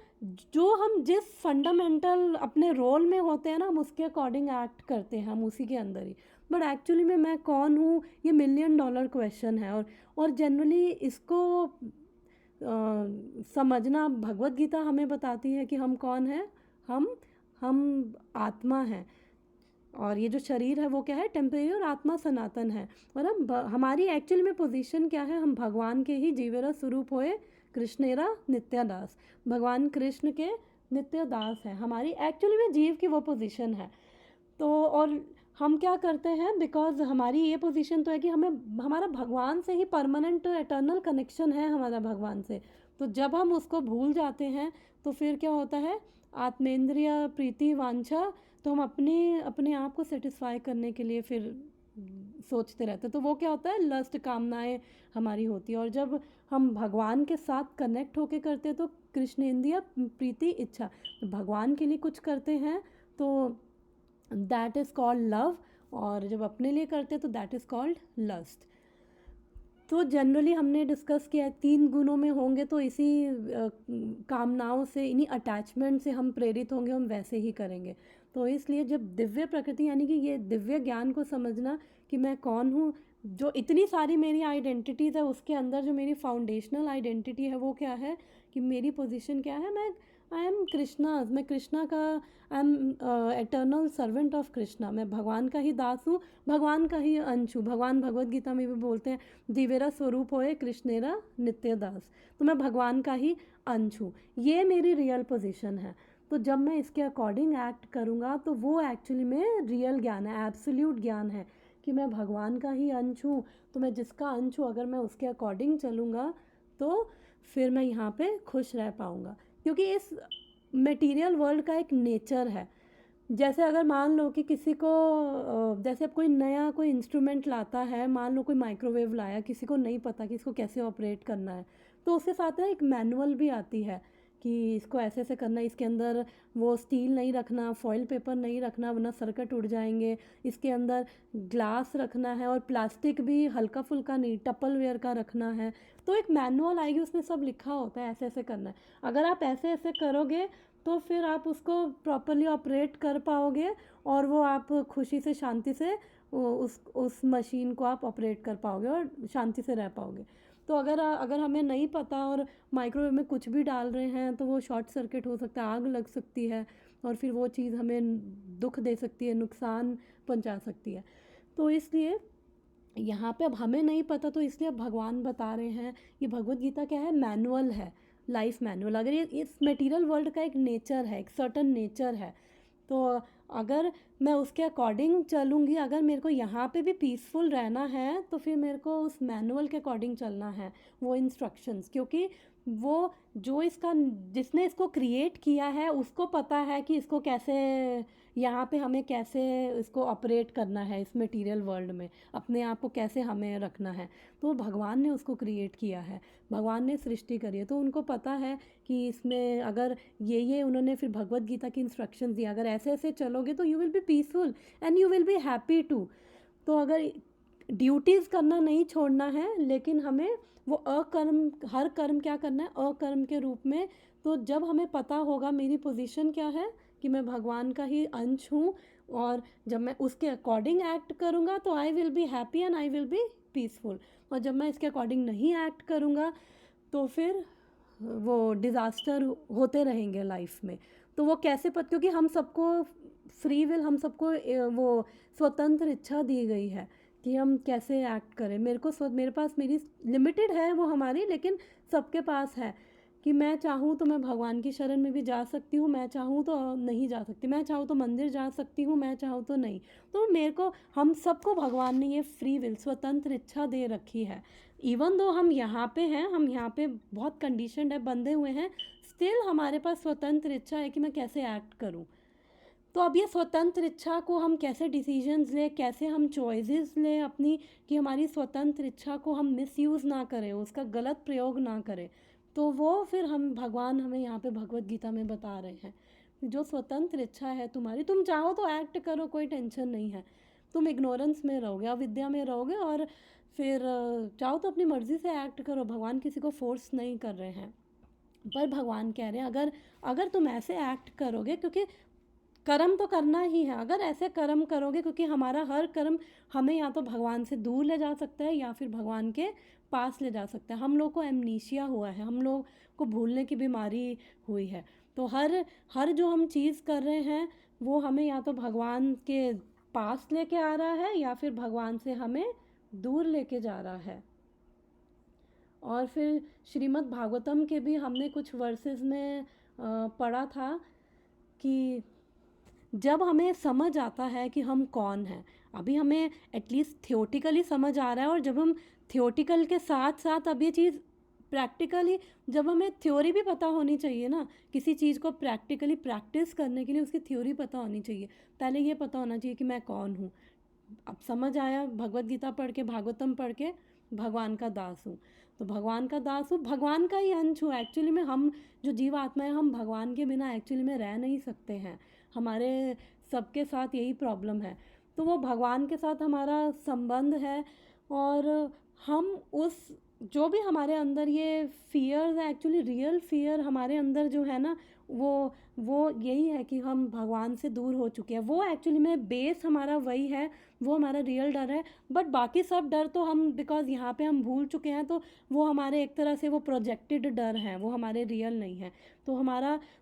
जो हम जिस फंडामेंटल अपने रोल में होते हैं ना, हम उसके अकॉर्डिंग एक्ट करते हैं, हम उसी के अंदर ही। बट एक्चुअली में मैं कौन हूँ, ये $1,000,000 क्वेश्चन है, और जनरली इसको समझना, भगवत गीता हमें बताती है कि हम कौन हैं, हम आत्मा हैं, और ये जो शरीर है वो क्या है, टेम्परेरी, और आत्मा सनातन है। और हमारी एक्चुअली में पोजीशन क्या है, हम भगवान के ही जीवेरा स्वरूप होए कृष्णेरा नित्यादास, भगवान कृष्ण के नित्य दास है, हमारी एक्चुअली में जीव की वो पोजीशन है। तो और हम क्या करते हैं, बिकॉज हमारी ये पोजीशन तो है कि हमें हमारा भगवान से ही परमानेंट एटर्नल कनेक्शन है हमारा भगवान से। तो जब हम उसको भूल जाते हैं तो फिर क्या होता है, आत्मेंद्रिय प्रीति वांछा, तो हम अपने अपने आप को सेटिस्फाई करने के लिए फिर सोचते रहते हैं। तो वो क्या होता है, लस्ट कामनाएं हमारी होती है। और जब हम भगवान के साथ कनेक्ट होके करते हैं तो कृष्णेंद्रिय प्रीति इच्छा, भगवान के लिए कुछ करते हैं तो दैट इज़ कॉल्ड लव, और जब अपने लिए करते हैं तो दैट इज़ कॉल्ड लस्ट। तो जनरली हमने डिस्कस किया है 3 गुणों में होंगे तो इसी कामनाओं से, इन्हीं अटैचमेंट से हम प्रेरित होंगे, हम वैसे ही करेंगे। तो इसलिए जब दिव्य प्रकृति यानी कि ये दिव्य ज्ञान को समझना कि मैं कौन हूँ, जो इतनी सारी मेरी आइडेंटिटीज़ है उसके अंदर जो मेरी फाउंडेशनल आइडेंटिटी है वो क्या है, कि मेरी पोजीशन क्या है, मैं आई एम कृष्णा, मैं कृष्णा का, I am eternal servant of Krishna, मैं भगवान का ही दास हूँ, भगवान का ही अंश हूँ। भगवान भगवद गीता में भी बोलते हैं, दिवेरा स्वरूप होए कृष्णेरा नित्य दास, तो मैं भगवान का ही अंश हूँ, ये मेरी रियल पोजीशन है। तो जब मैं इसके अकॉर्डिंग एक्ट करूँगा तो वो एक्चुअली में रियल ज्ञान है, एब्सोल्यूट ज्ञान है कि मैं भगवान का ही अंश हूँ। तो मैं जिसका अंश हूँ अगर मैं उसके अकॉर्डिंग चलूँगा तो फिर मैं यहाँ पे खुश रह पाऊँगा, क्योंकि इस मटेरियल वर्ल्ड का एक नेचर है। जैसे अगर मान लो कि किसी को जैसे अब कोई नया कोई इंस्ट्रूमेंट लाता है, मान लो कोई माइक्रोवेव लाया, किसी को नहीं पता कि इसको कैसे ऑपरेट करना है, तो उसके साथ ना एक मैनुअल भी आती है कि इसको ऐसे ऐसे करना है, इसके अंदर वो स्टील नहीं रखना, फॉइल पेपर नहीं रखना वरना सर्किट उड़ जाएंगे, इसके अंदर ग्लास रखना है और प्लास्टिक भी हल्का फुल्का नहीं, टपलवेयर का रखना है। तो एक मैनुअल आएगी, उसमें सब लिखा होता है ऐसे ऐसे करना है। अगर आप ऐसे ऐसे करोगे तो फिर आप उसको प्रॉपरली ऑपरेट कर पाओगे और वो आप खुशी से शांति से उस मशीन को आप ऑपरेट कर पाओगे और शांति से रह पाओगे। तो अगर अगर हमें नहीं पता और माइक्रोवेव में कुछ भी डाल रहे हैं तो वो शॉर्ट सर्किट हो सकता है, आग लग सकती है और फिर वो चीज़ हमें दुख दे सकती है, नुकसान पहुंचा सकती है। तो इसलिए यहाँ पे अब हमें नहीं पता, तो इसलिए अब भगवान बता रहे हैं, ये भगवत गीता क्या है, मैनुअल है, लाइफ मैनुअल। अगर ये इस मटेरियल वर्ल्ड का एक नेचर है, एक सर्टन नेचर है, तो अगर मैं उसके अकॉर्डिंग चलूँगी, अगर मेरे को यहाँ पे भी पीसफुल रहना है तो फिर मेरे को उस मैनुअल के अकॉर्डिंग चलना है, वो इंस्ट्रक्शंस, क्योंकि वो जो इसका, जिसने इसको क्रिएट किया है उसको पता है कि इसको कैसे, यहाँ पे हमें कैसे इसको ऑपरेट करना है, इस मटेरियल वर्ल्ड में अपने आप को कैसे हमें रखना है। तो भगवान ने उसको क्रिएट किया है, भगवान ने सृष्टि करी है, तो उनको पता है कि इसमें अगर ये उन्होंने फिर भगवत गीता की इंस्ट्रक्शंस दिया, अगर ऐसे ऐसे चलोगे तो you will be peaceful and you will be happy too. तो अगर ड्यूटीज़ करना नहीं छोड़ना है, लेकिन हमें वो अकर्म, हर कर्म क्या करना है, अकर्म के रूप में। तो जब हमें पता होगा मेरी पोजीशन क्या है, कि मैं भगवान का ही अंश हूँ, और जब मैं उसके अकॉर्डिंग एक्ट करूँगा तो I will be happy and I will be peaceful. और जब मैं इसके अकॉर्डिंग नहीं एक्ट करूँगा तो फिर वो डिज़ास्टर होते रहेंगे लाइफ में। तो वो कैसे क्योंकि हम सबको फ्री विल, हम सबको वो स्वतंत्र इच्छा दी गई है कि हम कैसे एक्ट करें। मेरे पास मेरी लिमिटेड है वो हमारी, लेकिन सबके पास है कि मैं चाहूँ तो मैं भगवान की शरण में भी जा सकती हूँ, मैं चाहूँ तो नहीं जा सकती, मैं चाहूँ तो मंदिर जा सकती हूँ, मैं चाहूँ तो नहीं। तो मेरे को, हम सबको भगवान ने ये फ्री विल, स्वतंत्र इच्छा दे रखी है। इवन दो हम यहाँ पे हैं, हम यहाँ पे बहुत कंडीशनड है, बंधे हुए हैं, स्टिल हमारे पास स्वतंत्र इच्छा है कि मैं कैसे एक्ट करूँ। तो अब ये स्वतंत्र इच्छा को हम कैसे डिसीजंस लें, कैसे हम चॉइसेस लें अपनी, कि हमारी स्वतंत्र इच्छा को हम मिसयूज़ ना करें, उसका गलत प्रयोग ना करें। तो वो फिर हम, भगवान हमें यहाँ पे भगवत गीता में बता रहे हैं, जो स्वतंत्र इच्छा है तुम्हारी, तुम चाहो तो एक्ट करो, कोई टेंशन नहीं है। तुम इग्नोरेंस में रहोगे, अविद्या में रहोगे, और फिर चाहो तो अपनी मर्ज़ी से एक्ट करो, भगवान किसी को फोर्स नहीं कर रहे हैं। पर भगवान कह रहे हैं अगर अगर तुम ऐसे एक्ट करोगे, क्योंकि कर्म तो करना ही है, अगर ऐसे कर्म करोगे, क्योंकि हमारा हर कर्म हमें या तो भगवान से दूर ले जा सकता है या फिर भगवान के पास ले जा सकता है। हम लोग को एमनीशिया हुआ है, हम लोग को भूलने की बीमारी हुई है। तो हर हर जो हम चीज़ कर रहे हैं वो हमें या तो भगवान के पास लेके आ रहा है या फिर भगवान से हमें दूर लेके जा रहा है। और फिर श्रीमद् भागवतम के भी हमने कुछ वर्सेस में पढ़ा था कि जब हमें समझ आता है कि हम कौन हैं, अभी हमें एटलीस्ट थियोटिकली समझ आ रहा है, और जब हम थियोटिकल के साथ साथ अब ये चीज़ प्रैक्टिकली, जब हमें थ्योरी भी पता होनी चाहिए ना, किसी चीज़ को प्रैक्टिकली प्रैक्टिस करने के लिए उसकी थ्योरी पता होनी चाहिए। पहले ये पता होना चाहिए कि मैं कौन हूँ। अब समझ आया, भगवत गीता पढ़ के, भागवतम पढ़ के, भगवान का दास हूँ। तो भगवान का दास हूँ, भगवान का ही अंश हूँ एक्चुअली में। हम जो जीव आत्मा है, हम भगवान के बिना एक्चुअली में रह नहीं सकते हैं। हमारे सबके साथ यही प्रॉब्लम है। तो वो भगवान के साथ हमारा संबंध है, और हम उस, जो भी हमारे अंदर ये फियर्स है, एक्चुअली रियल फियर हमारे अंदर जो है ना, वो यही है कि हम भगवान से दूर हो चुके हैं। वो एक्चुअली में बेस हमारा वही है, वो हमारा रियल डर है। बट बाकी सब डर तो हम, बिकॉज यहाँ पे हम भूल चुके हैं, तो वो हमारे एक तरह से वो प्रोजेक्टेड डर हैं, वो हमारे रियल नहीं है। तो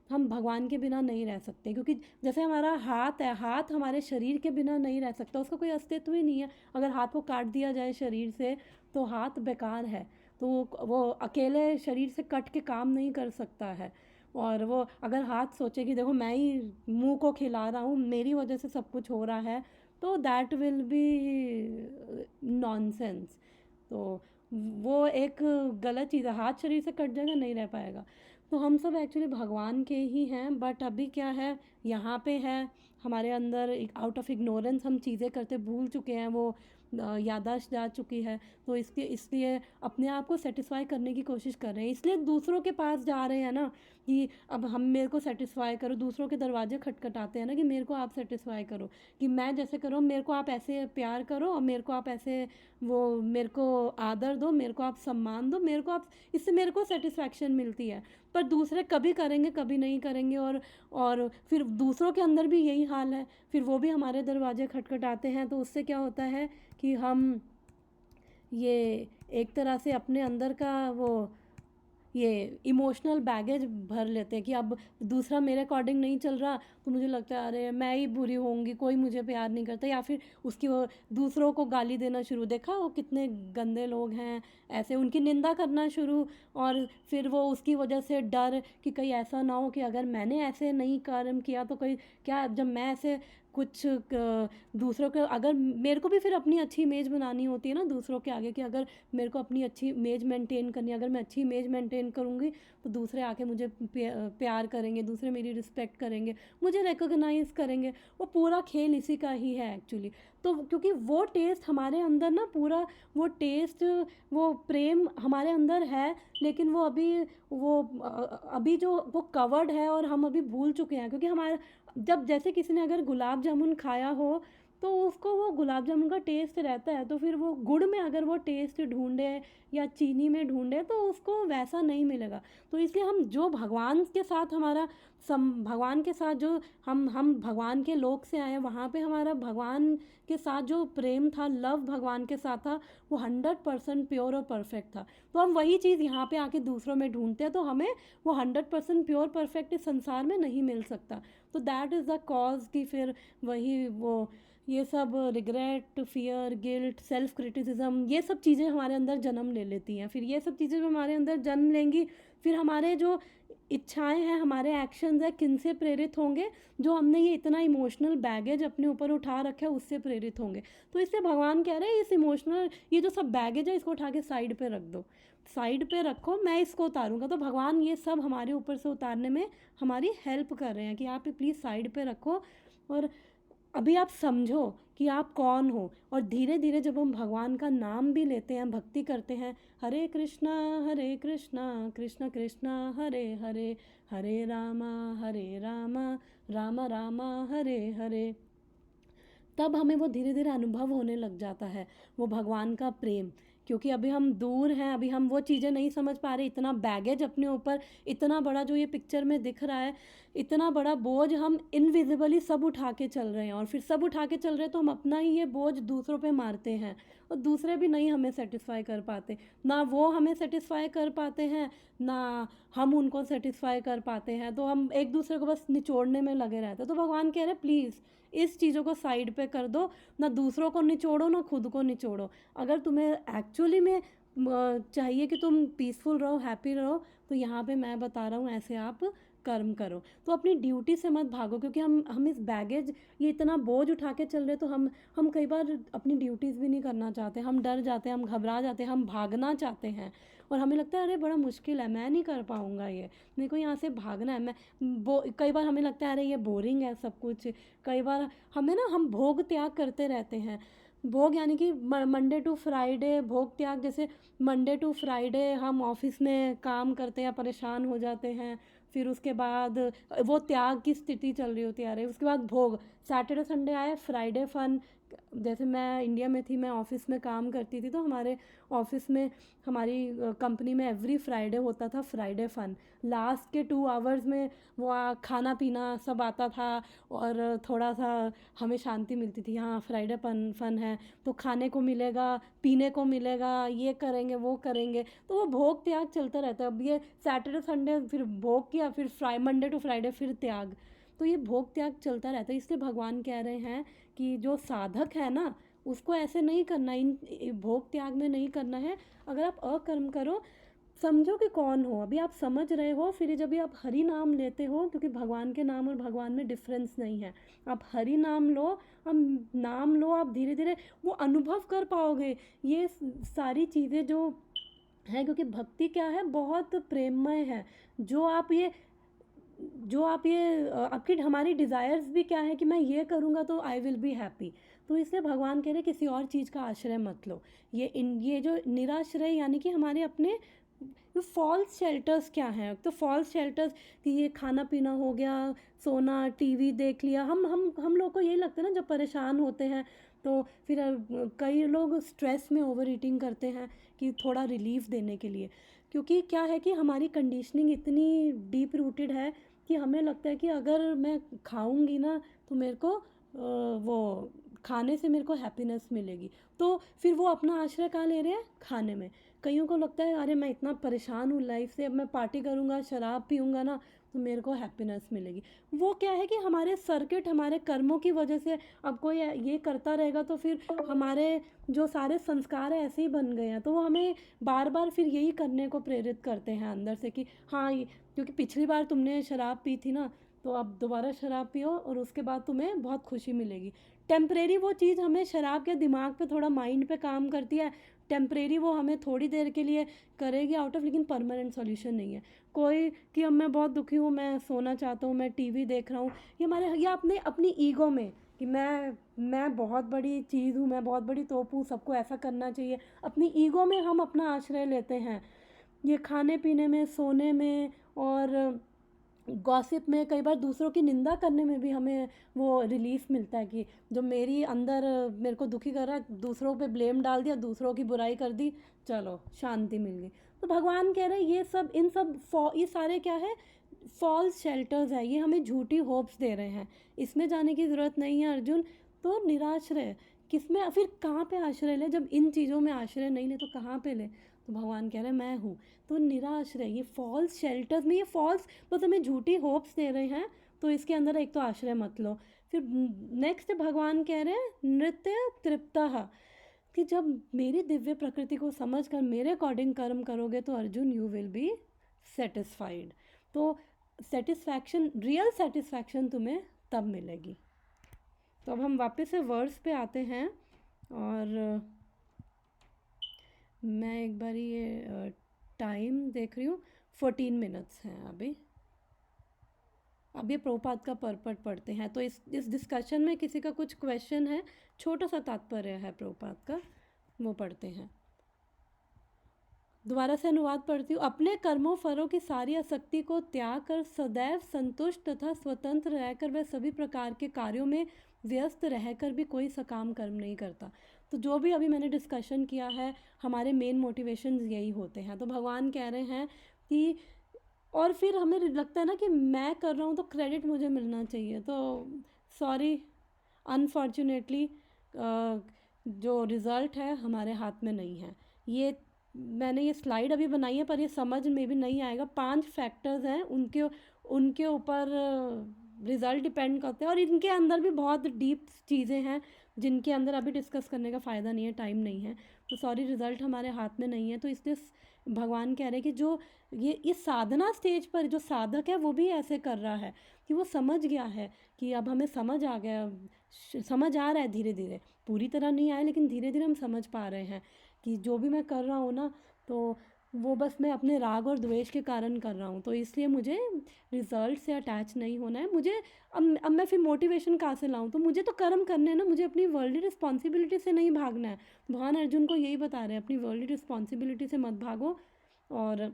हम भगवान के बिना नहीं रह सकते, क्योंकि जैसे हमारा हाथ है, हाथ हमारे शरीर के बिना नहीं रह सकता, उसका कोई अस्तित्व ही नहीं है। अगर हाथ को काट दिया जाए शरीर से तो हाथ बेकार है, तो वो अकेले शरीर से कट के काम नहीं कर सकता है। और वो अगर हाथ सोचे कि देखो मैं ही मुंह को खिला रहा हूँ, मेरी वजह से सब कुछ हो रहा है, तो दैट विल बी नॉनसेंस। तो वो एक गलत चीज़ है, हाथ शरीर से कट जाएगा, नहीं रह पाएगा। तो हम सब एक्चुअली भगवान के ही हैं, बट अभी क्या है, यहाँ पे है हमारे अंदर आउट ऑफ इग्नोरेंस हम चीज़ें करते भूल चुके हैं, वो याददाश्त जा चुकी है। तो इसके इसलिए अपने आप को सेटिस्फाई करने की कोशिश कर रहे हैं, इसलिए दूसरों के पास जा रहे हैं ना, कि अब हम, मेरे को सेटिस्फाई करो, दूसरों के दरवाजे खटखटाते हैं ना, कि मेरे को आप सेटिस्फाई करो, कि मैं जैसे करो मेरे को आप ऐसे प्यार करो, और मेरे को आप ऐसे, वो मेरे को आदर दो, मेरे को आप सम्मान दो, मेरे को आप, इससे मेरे को सेटिस्फैक्शन मिलती है। पर दूसरे कभी करेंगे कभी नहीं करेंगे, और फिर दूसरों के अंदर भी यही हाल है, फिर वो भी हमारे दरवाजे खटखटाते हैं। तो उससे क्या होता है कि हम ये एक तरह से अपने अंदर का वो ये इमोशनल बैगेज भर लेते हैं, कि अब दूसरा मेरे अकॉर्डिंग नहीं चल रहा, तो मुझे लगता है अरे मैं ही बुरी होंगी, कोई मुझे प्यार नहीं करता, या फिर उसकी वो दूसरों को गाली देना शुरू, देखा वो कितने गंदे लोग हैं, ऐसे उनकी निंदा करना शुरू। और फिर वो उसकी वजह से डर कि कहीं ऐसा ना हो कि अगर मैंने ऐसे नहीं कर्म किया तो कोई, क्या जब मैं ऐसे कुछ दूसरों के, अगर मेरे को भी फिर अपनी अच्छी इमेज बनानी होती है ना दूसरों के आगे, कि अगर मेरे को अपनी अच्छी इमेज मेंटेन करनी है, अगर मैं अच्छी इमेज मेंटेन करूँगी तो दूसरे आके मुझे प्यार करेंगे, दूसरे मेरी रिस्पेक्ट करेंगे, मुझे रिकॉग्नाइज़ करेंगे। वो पूरा खेल इसी का ही है एक्चुअली। तो क्योंकि वो टेस्ट हमारे अंदर ना, पूरा वो टेस्ट, वो प्रेम हमारे अंदर है, लेकिन वो अभी जो वो कवर्ड है, और हम अभी भूल चुके हैं। क्योंकि हमारे, जब जैसे किसी ने अगर गुलाब जामुन खाया हो, तो उसको वो गुलाब जामुन का टेस्ट रहता है, तो फिर वो गुड़ में अगर वो टेस्ट ढूंढे या चीनी में ढूंढे तो उसको वैसा नहीं मिलेगा। तो इसलिए हम जो भगवान के साथ हमारा भगवान के साथ जो हम भगवान के लोक से आए, वहाँ पे हमारा भगवान के साथ जो प्रेम था, लव भगवान के साथ था, वो 100% प्योर और परफेक्ट था। तो हम वही चीज़ यहाँ पे आके दूसरों में ढूंढते हैं, तो हमें वो 100% प्योर परफेक्ट इस संसार में नहीं मिल सकता। तो दैट इज़ द कॉज कि फिर वही वो ये सब regret, fear, guilt, self criticism, ये सब चीज़ें हमारे अंदर जन्म ले लेती हैं। फिर ये सब चीज़ें जो हमारे अंदर जन्म लेंगी, फिर हमारे जो इच्छाएं हैं, हमारे एक्शंस हैं, किन से प्रेरित होंगे, जो हमने ये इतना इमोशनल बैगेज अपने ऊपर उठा रखा है उससे प्रेरित होंगे। तो इससे भगवान कह रहे हैं इस इमोशनल, ये जो सब बैगेज है इसको उठा के साइड पे रख दो, साइड पे रखो, मैं इसको उतारूंगा। तो भगवान ये सब हमारे ऊपर से उतारने में हमारी हेल्प कर रहे हैं, कि आप प्लीज़ साइड पे रखो, और अभी आप समझो कि आप कौन हो। और धीरे धीरे जब हम भगवान का नाम भी लेते हैं, भक्ति करते हैं, हरे कृष्णा कृष्ण कृष्णा हरे हरे, हरे रामा रामा रामा हरे हरे, तब हमें वो धीरे धीरे अनुभव होने लग जाता है, वो भगवान का प्रेम। क्योंकि अभी हम दूर हैं, अभी हम वो चीज़ें नहीं समझ पा रहे, इतना बैगेज अपने ऊपर, इतना बड़ा जो ये पिक्चर में दिख रहा है, इतना बड़ा बोझ हम इनविजिबली सब उठा के चल रहे हैं, और फिर सब उठा के चल रहे हैं तो हम अपना ही ये बोझ दूसरों पे मारते हैं, और दूसरे भी नहीं हमें सेटिस्फाई कर पाते, ना वो हमें सेटिस्फाई कर पाते हैं, ना हम उनको सेटिस्फाई कर पाते हैं। तो हम एक दूसरे को बस निचोड़ने में लगे रहते हैं। तो भगवान कह रहे प्लीज़ इस चीज़ों को साइड पे कर दो, ना दूसरों को निचोड़ो, ना खुद को निचोड़ो। अगर तुम्हें एक्चुअली में चाहिए कि तुम पीसफुल रहो, हैप्पी रहो, तो यहाँ पे मैं बता रहा हूँ ऐसे आप कर्म करो। तो अपनी ड्यूटी से मत भागो, क्योंकि हम इस बैगेज, ये इतना बोझ उठा के चल रहे, तो हम कई बार अपनी ड्यूटीज़ भी नहीं करना चाहते, हम डर जाते हैं, हम घबरा जाते हैं, हम भागना चाहते हैं और हमें लगता है अरे बड़ा मुश्किल है, मैं नहीं कर पाऊँगा ये, मेरे को यहाँ से भागना है। कई बार हमें लगता है अरे ये बोरिंग है सब कुछ। कई बार हमें ना, हम भोग त्याग करते रहते हैं। भोग यानी कि मंडे टू फ्राइडे भोग त्याग, जैसे मंडे टू फ्राइडे हम ऑफिस में काम करते हैं, परेशान हो जाते हैं, फिर उसके बाद वो त्याग की स्थिति चल रही होती है, अरे उसके बाद भोग, सैटरडे संडे आए, फ्राइडे फन। जैसे मैं इंडिया में थी, मैं ऑफिस में काम करती थी, तो हमारे ऑफिस में, हमारी कंपनी में एवरी फ्राइडे होता था फ्राइडे फन। लास्ट के 2 आवर्स में वो खाना पीना सब आता था और थोड़ा सा हमें शांति मिलती थी, हाँ फ्राइडे फन फन है तो खाने को मिलेगा, पीने को मिलेगा, ये करेंगे वो करेंगे, तो वो भोग त्याग चलता रहता है। अब ये सैटरडे संडे फिर भोग किया, फिर मंडे टू फ्राइडे फिर त्याग, तो ये भोग त्याग चलता रहता है। इसलिए भगवान कह रहे हैं कि जो साधक है ना, उसको ऐसे नहीं करना, इन भोग त्याग में नहीं करना है। अगर आप अकर्म करो, समझो कि कौन हो, अभी आप समझ रहे हो, फिर जब भी आप हरि नाम लेते हो, क्योंकि भगवान के नाम और भगवान में डिफरेंस नहीं है, आप हरि नाम लो, हम नाम लो, आप धीरे धीरे वो अनुभव कर पाओगे ये सारी चीज़ें जो है, क्योंकि भक्ति क्या है, बहुत प्रेममय है। जो आप ये आपकी हमारी डिज़ायर्स भी क्या है कि मैं ये करूँगा तो आई विल बी हैप्पी। तो इसलिए भगवान कह रहे किसी और चीज़ का आश्रय मत लो। ये जो निराश्रय यानी कि हमारे अपने फॉल्स शेल्टर्स क्या हैं, तो फॉल्स शेल्टर्स कि ये खाना पीना हो गया, सोना, टीवी देख लिया। हम लोग को यही लगता है ना, जब परेशान होते हैं तो फिर कई लोग स्ट्रेस में ओवर ईटिंग करते हैं कि थोड़ा रिलीफ देने के लिए, क्योंकि क्या है कि हमारी कंडीशनिंग इतनी डीप रूटेड है कि हमें लगता है कि अगर मैं खाऊंगी ना तो मेरे को वो खाने से मेरे को हैप्पीनेस मिलेगी, तो फिर वो अपना आश्रय कहाँ ले रहे हैं, खाने में। कईयों को लगता है अरे मैं इतना परेशान हूँ लाइफ से, अब मैं पार्टी करूँगा, शराब पीऊँगा ना तो मेरे को हैप्पीनेस मिलेगी। वो क्या है कि हमारे सर्किट, हमारे कर्मों की वजह से, अब कोई ये करता रहेगा तो फिर हमारे जो सारे संस्कार है ऐसे ही बन गए हैं, तो वो हमें बार बार फिर यही करने को प्रेरित करते हैं अंदर से कि हाँ क्योंकि पिछली बार तुमने शराब पी थी ना, तो अब दोबारा शराब पियो और उसके बाद तुम्हें बहुत खुशी मिलेगी। टेम्परेरी वो चीज़ हमें, शराब के दिमाग पे थोड़ा माइंड पे काम करती है, टेम्परेरी वो हमें थोड़ी देर के लिए करेगी आउट ऑफ, लेकिन परमानेंट सॉल्यूशन नहीं है। कोई कि अब मैं बहुत दुखी हूँ, मैं सोना चाहता हूँ, मैं टीवी देख रहा हूँ, ये अपने अपनी ईगो में कि मैं बहुत बड़ी चीज़ हूँ, मैं बहुत बड़ी तोप हूँ, सबको ऐसा करना चाहिए, अपनी ईगो में हम अपना आश्रय लेते हैं। ये खाने पीने में, सोने में और गॉसिप में, कई बार दूसरों की निंदा करने में भी हमें वो रिलीफ मिलता है कि जो मेरी अंदर मेरे को दुखी कर रहा है, दूसरों पे ब्लेम डाल दिया, दूसरों की बुराई कर दी, चलो शांति मिल गई। तो भगवान कह रहे हैं ये सब, ये सारे क्या है, फॉल्स शेल्टर्स है, ये हमें झूठी होप्स दे रहे हैं, इसमें जाने की ज़रूरत नहीं है अर्जुन। तो निराश्रय किसमें, फिर कहाँ पे आश्रय ले, जब इन चीज़ों में आश्रय नहीं ले तो कहाँ पे ले। तो भगवान कह रहे हैं मैं हूँ। तो निराश्रय, ये फॉल्स शेल्टर्स में, ये फॉल्स बस हमें झूठी होप्स दे रहे हैं, तो इसके अंदर एक तो आश्रय मत लो। फिर नेक्स्ट भगवान कह रहे हैं नृत्य तृप्तः, कि जब मेरी दिव्य प्रकृति को समझ कर मेरे अकॉर्डिंग कर्म करोगे तो Arjun you will be satisfied. तो सेटिस्फैक्शन, रियल सेटिस्फैक्शन तुम्हें तब मिलेगी। तो अब हम वापस से वर्ड्स पे आते हैं, और मैं एक बार ये टाइम देख रही हूँ, 14 मिनट्स हैं अभी। अब ये प्रभुपाद का परपट पढ़ते हैं, तो इस डिस्कशन में किसी का कुछ क्वेश्चन है, छोटा सा तात्पर्य है प्रभुपाद का, वो पढ़ते हैं। दोबारा से अनुवाद पढ़ती हूँ। अपने कर्मों फलों की सारी आसक्ति को त्याग कर सदैव संतुष्ट तथा स्वतंत्र रहकर वह सभी प्रकार के कार्यों में व्यस्त रहकर भी कोई सकाम कर्म नहीं करता। तो जो भी अभी मैंने डिस्कशन किया है, हमारे मेन मोटिवेशंस यही होते हैं। तो भगवान कह रहे हैं कि, और फिर हमें लगता है ना कि मैं कर रहा हूँ तो क्रेडिट मुझे मिलना चाहिए, तो सॉरी, अनफॉर्चुनेटली जो रिज़ल्ट है हमारे हाथ में नहीं है। ये मैंने ये स्लाइड अभी बनाई है पर ये समझ में भी नहीं आएगा। 5 फैक्टर्स हैं, उनके ऊपर रिज़ल्ट डिपेंड करते हैं, और इनके अंदर भी बहुत डीप चीज़ें हैं जिनके अंदर अभी डिस्कस करने का फ़ायदा नहीं है, टाइम नहीं है। तो सॉरी, रिज़ल्ट हमारे हाथ में नहीं है, तो इसलिए भगवान कह रहे हैं कि जो ये साधना स्टेज पर जो साधक है वो भी ऐसे कर रहा है कि वो समझ गया है कि अब हमें समझ आ गया, समझ आ रहा है धीरे धीरे, पूरी तरह नहीं आया लेकिन धीरे धीरे हम समझ पा रहे हैं कि जो भी मैं कर रहा हूँ ना, तो वो बस मैं अपने राग और द्वेष के कारण कर रहा हूँ। तो इसलिए मुझे रिजल्ट से अटैच नहीं होना है। मुझे अब मैं फिर मोटिवेशन कहाँ से लाऊं? तो मुझे तो कर्म करने हैं ना, मुझे अपनी वर्ल्डली रिस्पॉन्सिबिलिटी से नहीं भागना है। भगवान अर्जुन को यही बता रहे हैं, अपनी वर्ल्डली रिस्पॉन्सिबिलिटी से मत भागो और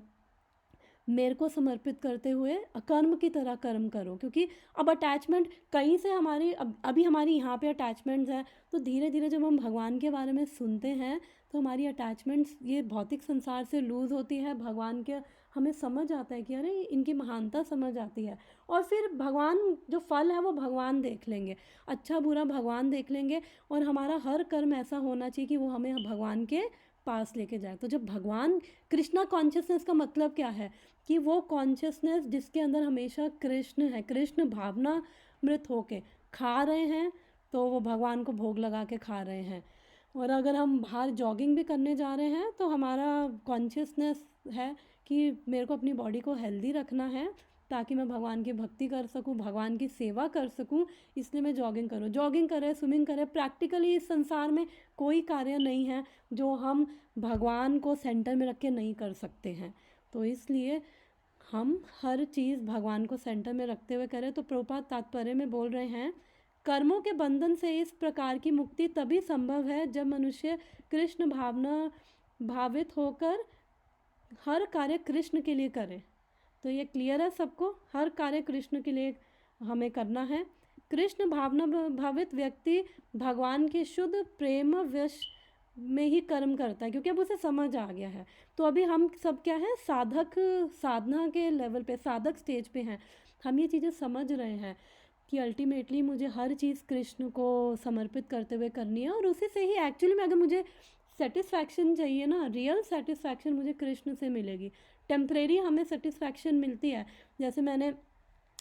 मेरे को समर्पित करते हुए कर्म की तरह कर्म करो। क्योंकि अब अटैचमेंट कहीं से हमारी अभी हमारी यहाँ पे अटैचमेंट्स हैं, तो धीरे धीरे जब हम भगवान के बारे में सुनते हैं तो हमारी अटैचमेंट्स ये भौतिक संसार से लूज़ होती है। भगवान के हमें समझ आता है कि अरे इनकी महानता समझ आती है, और फिर भगवान जो फल है वो भगवान देख लेंगे, अच्छा बुरा भगवान देख लेंगे, और हमारा हर कर्म ऐसा होना चाहिए कि वो हमें भगवान के पास लेके जाए। तो जब भगवान कृष्णा कॉन्शियसनेस का मतलब क्या है कि वो कॉन्शियसनेस जिसके अंदर हमेशा कृष्ण है, कृष्ण भावना मृत होके खा रहे हैं, तो वो भगवान को भोग लगा के खा रहे हैं। और अगर हम बाहर जॉगिंग भी करने जा रहे हैं तो हमारा कॉन्शियसनेस है कि मेरे को अपनी बॉडी को हेल्दी रखना है ताकि मैं भगवान की भक्ति कर सकूं, भगवान की सेवा कर सकूं, इसलिए मैं जॉगिंग करूं। जॉगिंग करें, स्विमिंग करें, प्रैक्टिकली इस संसार में कोई कार्य नहीं है जो हम भगवान को सेंटर में रख के नहीं कर सकते हैं। तो इसलिए हम हर चीज़ भगवान को सेंटर में रखते हुए करें। तो प्रभुपाद तात्पर्य में बोल रहे हैं, कर्मों के बंधन से इस प्रकार की मुक्ति तभी संभव है जब मनुष्य कृष्ण भावना भावित होकर हर कार्य कृष्ण के लिए करे। तो ये क्लियर है सबको, हर कार्य कृष्ण के लिए हमें करना है। कृष्ण भावना भावित व्यक्ति भगवान के शुद्ध प्रेम वश में ही कर्म करता है, क्योंकि अब उसे समझ आ गया है। तो अभी हम सब क्या है, साधक साधना के लेवल पे, साधक स्टेज पे हैं। हम ये चीज़ें समझ रहे हैं कि अल्टीमेटली मुझे हर चीज़ कृष्ण को समर्पित करते हुए करनी है, और उसी से ही एक्चुअली में अगर मुझे सेटिस्फैक्शन चाहिए ना, रियल सेटिस्फैक्शन मुझे कृष्ण से मिलेगी। टेम्परेरी हमें सेटिस्फैक्शन मिलती है। जैसे मैंने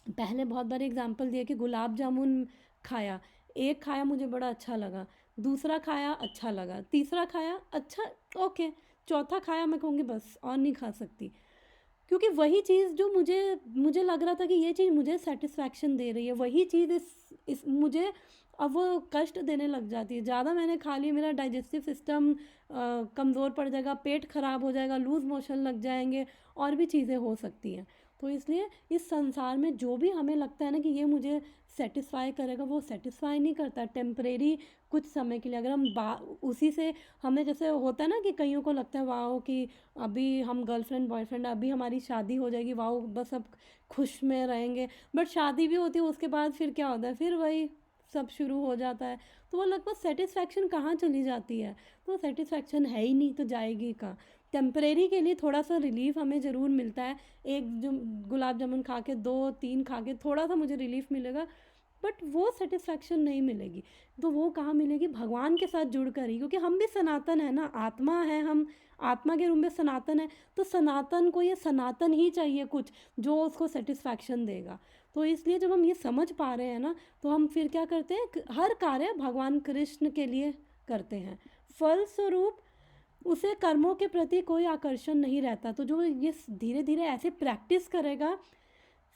पहले बहुत बार एग्जांपल दिया कि गुलाब जामुन खाया, एक खाया मुझे बड़ा अच्छा लगा, दूसरा खाया अच्छा लगा, तीसरा खाया अच्छा ओके, चौथा खाया मैं कहूँगी बस और नहीं खा सकती, क्योंकि वही चीज़ जो मुझे लग रहा था कि ये चीज़ मुझे सेटिस्फैक्शन दे रही है, वही चीज़ इस मुझे अब वो कष्ट देने लग जाती है। ज़्यादा मैंने खा ली, मेरा डाइजेस्टिव सिस्टम कमज़ोर पड़ जाएगा, पेट ख़राब हो जाएगा, लूज़ मोशन लग जाएंगे, और भी चीज़ें हो सकती हैं। तो इसलिए इस संसार में जो भी हमें लगता है ना कि ये मुझे सेटिस्फाई करेगा, वो सेटिस्फाई नहीं करता। टेम्परेरी कुछ समय के लिए अगर हम उसी से हमें, जैसे होता है ना कि कईयों को लगता है वाओ कि अभी हम गर्लफ्रेंड बॉयफ्रेंड, अभी हमारी शादी हो जाएगी, वाओ बस अब खुश में रहेंगे, बट शादी भी होती है उसके बाद फिर क्या होता है, फिर वही सब शुरू हो जाता है। तो वो लगभग सेटिस्फैक्शन कहाँ चली जाती है, तो सेटिस्फैक्शन है ही नहीं तो जाएगी कहाँ। टेम्परेरी के लिए थोड़ा सा रिलीफ हमें ज़रूर मिलता है, एक जो गुलाब जामुन खा के, 2-3 खा के थोड़ा सा मुझे रिलीफ मिलेगा, बट वो सेटिस्फैक्शन नहीं मिलेगी। तो वो कहाँ मिलेगी? भगवान के साथ जुड़ कर ही, क्योंकि हम भी सनातन है ना, आत्मा है, हम आत्मा के रूप में सनातन है, तो सनातन को ये सनातन ही चाहिए कुछ जो उसको सेटिस्फैक्शन देगा। तो इसलिए जब हम ये समझ पा रहे हैं ना, तो हम फिर क्या करते हैं, हर कार्य भगवान कृष्ण के लिए करते हैं। फलस्वरूप उसे कर्मों के प्रति कोई आकर्षण नहीं रहता। तो जो ये धीरे धीरे ऐसे प्रैक्टिस करेगा,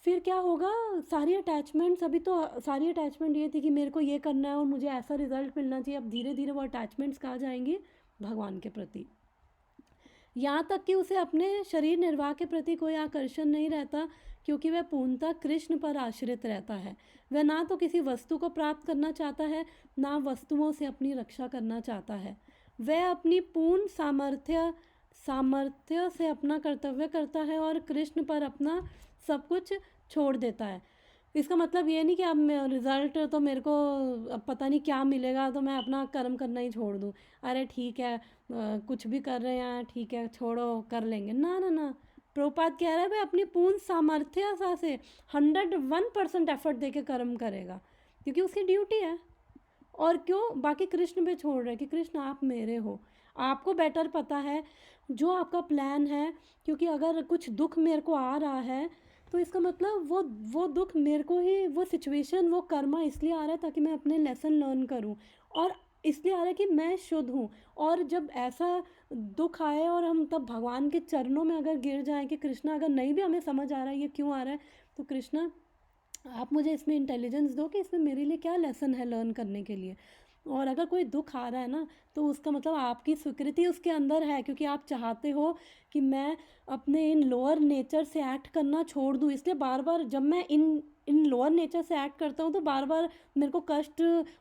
फिर क्या होगा, सारी अटैचमेंट्स, अभी तो सारी अटैचमेंट ये थी कि मेरे को ये करना है और मुझे ऐसा रिजल्ट मिलना चाहिए, अब धीरे धीरे वो अटैचमेंट्स कहाँ जाएंगी, भगवान के प्रति। यहाँ तक कि उसे अपने शरीर निर्वाह के प्रति कोई आकर्षण नहीं रहता, क्योंकि वह पूर्णतः कृष्ण पर आश्रित रहता है। वह ना तो किसी वस्तु को प्राप्त करना चाहता है, ना वस्तुओं से अपनी रक्षा करना चाहता है। वह अपनी पूर्ण सामर्थ्य से अपना कर्तव्य करता है और कृष्ण पर अपना सब कुछ छोड़ देता है। इसका मतलब ये नहीं कि अब रिज़ल्ट तो मेरे को अब पता नहीं क्या मिलेगा तो मैं अपना कर्म करना ही छोड़ दूँ, अरे ठीक है कुछ भी कर रहे हैं ठीक है छोड़ो कर लेंगे, ना ना ना। प्रभुपाद कह रहा है भाई अपनी पूर्ण सामर्थ्य से 101% एफर्ट दे के कर्म करेगा, क्योंकि उसकी ड्यूटी है। और क्यों, बाकी कृष्ण पे छोड़ रहे कि कृष्ण आप मेरे हो, आपको बेटर पता है जो आपका प्लान है। क्योंकि अगर कुछ दुख मेरे को आ रहा है तो इसका मतलब वो दुख मेरे को ही, वो सिचुएशन, वो कर्मा इसलिए आ रहा है ताकि मैं अपने लेसन लर्न करूं, और इसलिए आ रहा है कि मैं शुद्ध हूँ। और जब ऐसा दुख आए और हम तब भगवान के चरणों में अगर गिर जाएं कि कृष्णा, अगर नहीं भी हमें समझ आ रहा है ये क्यों आ रहा है, तो कृष्णा आप मुझे इसमें इंटेलिजेंस दो कि इसमें मेरे लिए क्या लेसन है लर्न करने के लिए। और अगर कोई दुख आ रहा है ना, तो उसका मतलब आपकी स्वीकृति उसके अंदर है, क्योंकि आप चाहते हो कि मैं अपने इन लोअर नेचर से एक्ट करना छोड़ दूँ। इसलिए बार बार जब मैं इन इन लोअर नेचर से एक्ट करता हूँ तो बार बार मेरे को कष्ट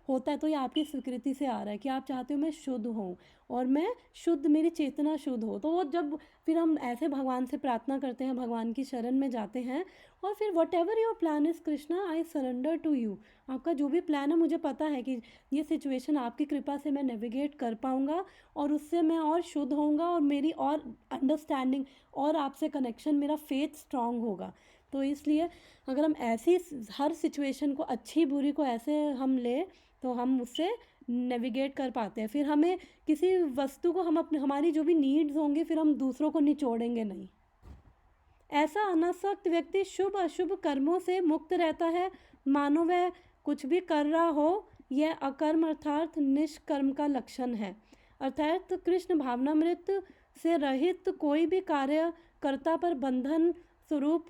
होता है। तो ये आपकी स्वीकृति से आ रहा है कि आप चाहते हो मैं शुद्ध हूँ और मैं शुद्ध, मेरी चेतना शुद्ध हो। तो वो जब फिर हम ऐसे भगवान से प्रार्थना करते हैं, भगवान की शरण में जाते हैं, और फिर whatever your plan is Krishna, I surrender to you. आपका जो भी प्लान है, मुझे पता है कि ये सिचुएशन आपकी कृपा से मैं नेविगेट कर पाऊँगा और उससे मैं और शुद्ध होऊंगा और मेरी और अंडरस्टैंडिंग और आपसे कनेक्शन, मेरा फेथ स्ट्रांग होगा। तो इसलिए अगर हम ऐसी हर सिचुएशन को, अच्छी बुरी को ऐसे हम ले, तो हम उससे नेविगेट कर पाते हैं। फिर हमें किसी वस्तु को, हम अपने, हमारी जो भी नीड्स होंगी, फिर हम दूसरों को निचोड़ेंगे नहीं। ऐसा अनासक्त व्यक्ति शुभ अशुभ कर्मों से मुक्त रहता है, मानो वह कुछ भी कर रहा हो। यह अकर्म अर्थात निष्कर्म का लक्षण है। अर्थात कृष्ण भावनामृत से रहित कोई भी कार्य कर्ता पर बंधन स्वरूप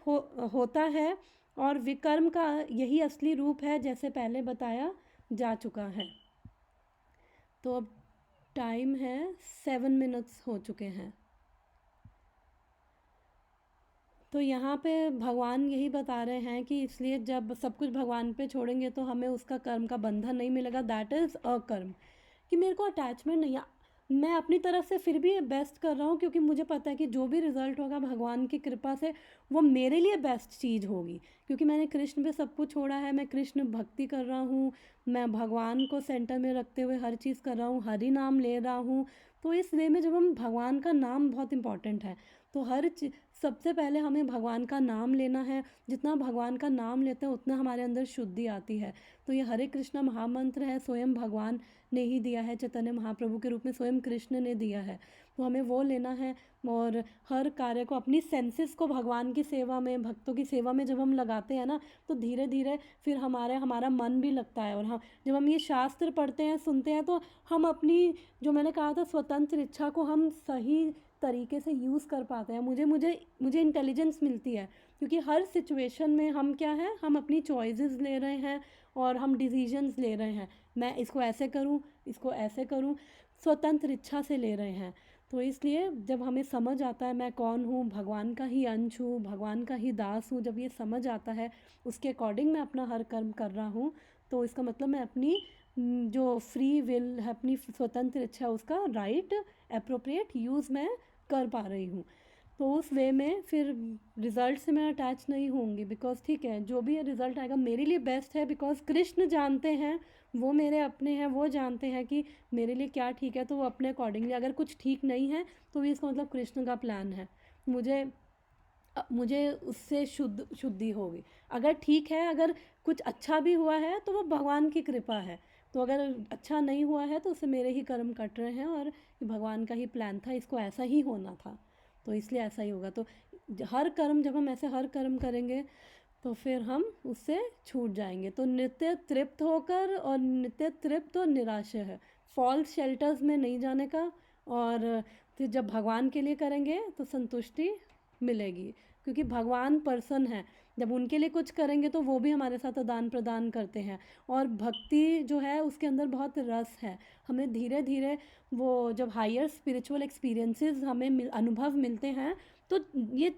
होता है, और विकर्म का यही असली रूप है, जैसे पहले बताया जा चुका है। तो अब टाइम है 7 मिनट्स हो चुके हैं। तो यहाँ पे भगवान यही बता रहे हैं कि इसलिए जब सब कुछ भगवान पे छोड़ेंगे तो हमें उसका कर्म का बंधन नहीं मिलेगा। दैट इज़ अकर्म, कि मेरे को अटैचमेंट नहीं है। मैं अपनी तरफ से फिर भी बेस्ट कर रहा हूँ, क्योंकि मुझे पता है कि जो भी रिज़ल्ट होगा भगवान की कृपा से वो मेरे लिए बेस्ट चीज़ होगी, क्योंकि मैंने कृष्ण पे सब कुछ छोड़ा है। मैं कृष्ण भक्ति कर रहा हूँ, मैं भगवान को सेंटर में रखते हुए हर चीज़ कर रहा हूँ, हरि नाम ले रहा हूँ। तो इस वे में जब हम, भगवान का नाम बहुत इम्पॉर्टेंट है, तो सबसे पहले हमें भगवान का नाम लेना है। जितना भगवान का नाम लेते हैं उतना हमारे अंदर शुद्धि आती है। तो ये हरे कृष्णा महामंत्र है, स्वयं भगवान ने ही दिया है, चैतन्य महाप्रभु के रूप में स्वयं कृष्ण ने दिया है। तो हमें वो लेना है, और हर कार्य को, अपनी सेंसेस को भगवान की सेवा में, भक्तों की सेवा में जब हम लगाते हैं ना, तो धीरे धीरे फिर हमारा मन भी लगता है। और हम जब हम ये शास्त्र पढ़ते हैं, सुनते हैं, तो हम अपनी, जो मैंने कहा था, स्वतंत्र इच्छा को हम सही तरीके से यूज़ कर पाते हैं। मुझे इंटेलिजेंस मिलती है, क्योंकि हर सिचुएशन में हम क्या है, हम अपनी चॉइसेस ले रहे हैं और हम डिसीजंस ले रहे हैं। मैं इसको ऐसे करूं, इसको ऐसे करूं, स्वतंत्र इच्छा से ले रहे हैं। तो इसलिए जब हमें समझ आता है मैं कौन हूँ, भगवान का ही अंश हूँ, भगवान का ही दास हूँ, जब ये समझ आता है, उसके अकॉर्डिंग मैं अपना हर कर्म कर रहा हूँ, तो इसका मतलब मैं अपनी जो फ्री विल है, अपनी स्वतंत्र इच्छा, उसका राइट अप्रोप्रिएट यूज़ मैं कर पा रही हूँ। तो उस वे में फिर रिज़ल्ट से मैं अटैच नहीं होंगी, बिकॉज ठीक है, जो भी रिज़ल्ट आएगा मेरे लिए बेस्ट है, बिकॉज कृष्ण जानते हैं, वो मेरे अपने हैं, वो जानते हैं कि मेरे लिए क्या ठीक है। तो वो अपने अकॉर्डिंगली, अगर कुछ ठीक नहीं है तो इसका मतलब कृष्ण का प्लान है, मुझे उससे शुद्धि होगी। अगर ठीक है, अगर कुछ अच्छा भी हुआ है तो वो भगवान की कृपा है। तो अगर अच्छा नहीं हुआ है तो उससे मेरे ही कर्म कट रहे हैं, और भगवान का ही प्लान था, इसको ऐसा ही होना था, तो इसलिए ऐसा ही होगा। तो हर कर्म, जब हम ऐसे हर कर्म करेंगे तो फिर हम उससे छूट जाएंगे। तो नित्य तृप्त होकर, और नित्य तृप्त और निराश है, फॉल्स शेल्टर्स में नहीं जाने का। और फिर जब भगवान के लिए करेंगे तो संतुष्टि मिलेगी, क्योंकि भगवान पर्सन है, जब उनके लिए कुछ करेंगे तो वो भी हमारे साथ आदान प्रदान करते हैं। और भक्ति जो है उसके अंदर बहुत रस है। हमें धीरे धीरे वो जब हायर स्पिरिचुअल एक्सपीरियंसेस हमें अनुभव मिलते हैं, तो ये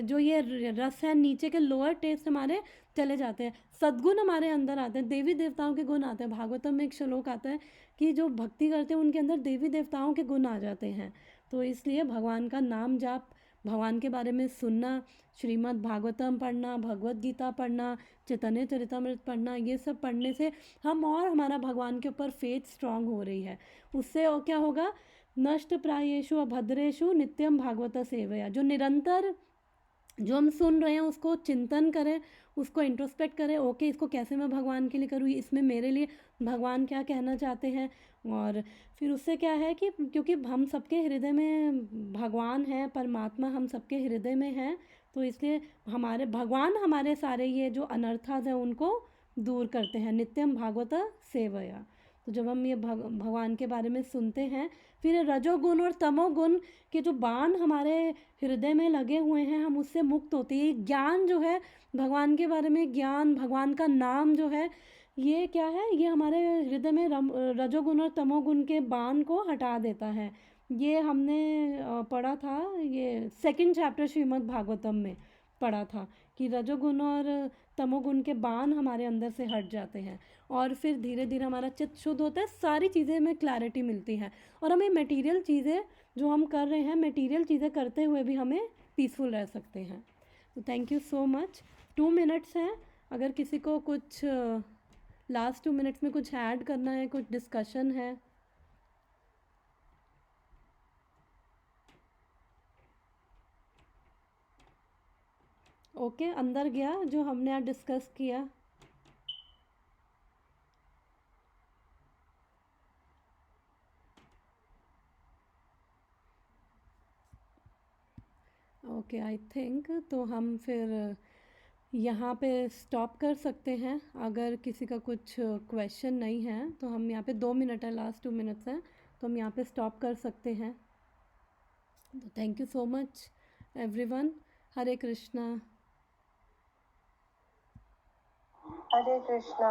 जो ये रस है, नीचे के लोअर टेस्ट हमारे चले जाते हैं, सद्गुण हमारे अंदर आते हैं, देवी देवताओं के गुण आते हैं। भागवतम में एक श्लोक आता है कि जो भक्ति करते हैं उनके अंदर देवी देवताओं के गुण आ जाते हैं। तो इसलिए भगवान का नाम जाप, भगवान के बारे में सुनना, श्रीमद् भागवतम पढ़ना, भगवत गीता पढ़ना, चैतन्य चरितमृत पढ़ना, ये सब पढ़ने से हमारा भगवान के ऊपर फेथ स्ट्रांग हो रही है। उससे और क्या होगा, नष्ट प्रायेषु अभद्रेषु नित्यम भागवत सेवया, जो निरंतर जो हम सुन रहे हैं उसको चिंतन करें, उसको इंट्रोस्पेक्ट करें, ओके इसको कैसे मैं भगवान के लिए करूँ, इसमें मेरे लिए भगवान क्या कहना चाहते हैं। और फिर उससे क्या है कि क्योंकि हम सबके हृदय में भगवान है, परमात्मा हम सबके हृदय में है, तो इसलिए भगवान हमारे सारे ये जो अनर्थास हैं उनको दूर करते हैं। नित्यम भागवत सेवया। तो जब हम ये भगवान के बारे में सुनते हैं, फिर रजोगुण और तमोगुण के जो बाण हमारे हृदय में लगे हुए हैं, हम उससे मुक्त होते हैं। ज्ञान जो है, भगवान के बारे में ज्ञान, भगवान का नाम जो है, ये क्या है, ये हमारे हृदय में रजोगुण और तमोगुण के बाण को हटा देता है। ये हमने पढ़ा था, ये 2nd चैप्टर श्रीमद् भागवतम में पढ़ा था कि रजोगुण और तमोगुण के बाण हमारे अंदर से हट जाते हैं और फिर धीरे धीरे हमारा चित्त शुद्ध होता है, सारी चीज़ें में क्लैरिटी मिलती है और हमें मटेरियल चीज़ें जो हम कर रहे हैं, मटेरियल चीज़ें करते हुए भी हमें पीसफुल रह सकते हैं। तो thank you so much. 2 minutes हैं, अगर किसी को कुछ लास्ट 2 मिनट्स में कुछ ऐड करना है, कुछ डिस्कशन है। ओके, अंदर गया जो हमने आज डिस्कस किया। ओके, आई थिंक तो हम फिर यहाँ पे स्टॉप कर सकते हैं। अगर किसी का कुछ क्वेश्चन नहीं है तो हम यहाँ पे 2 मिनट है, लास्ट 2 मिनट्स हैं, तो हम यहाँ पे स्टॉप कर सकते हैं। तो thank you so much everyone. Hare Krishna. Hare Krishna.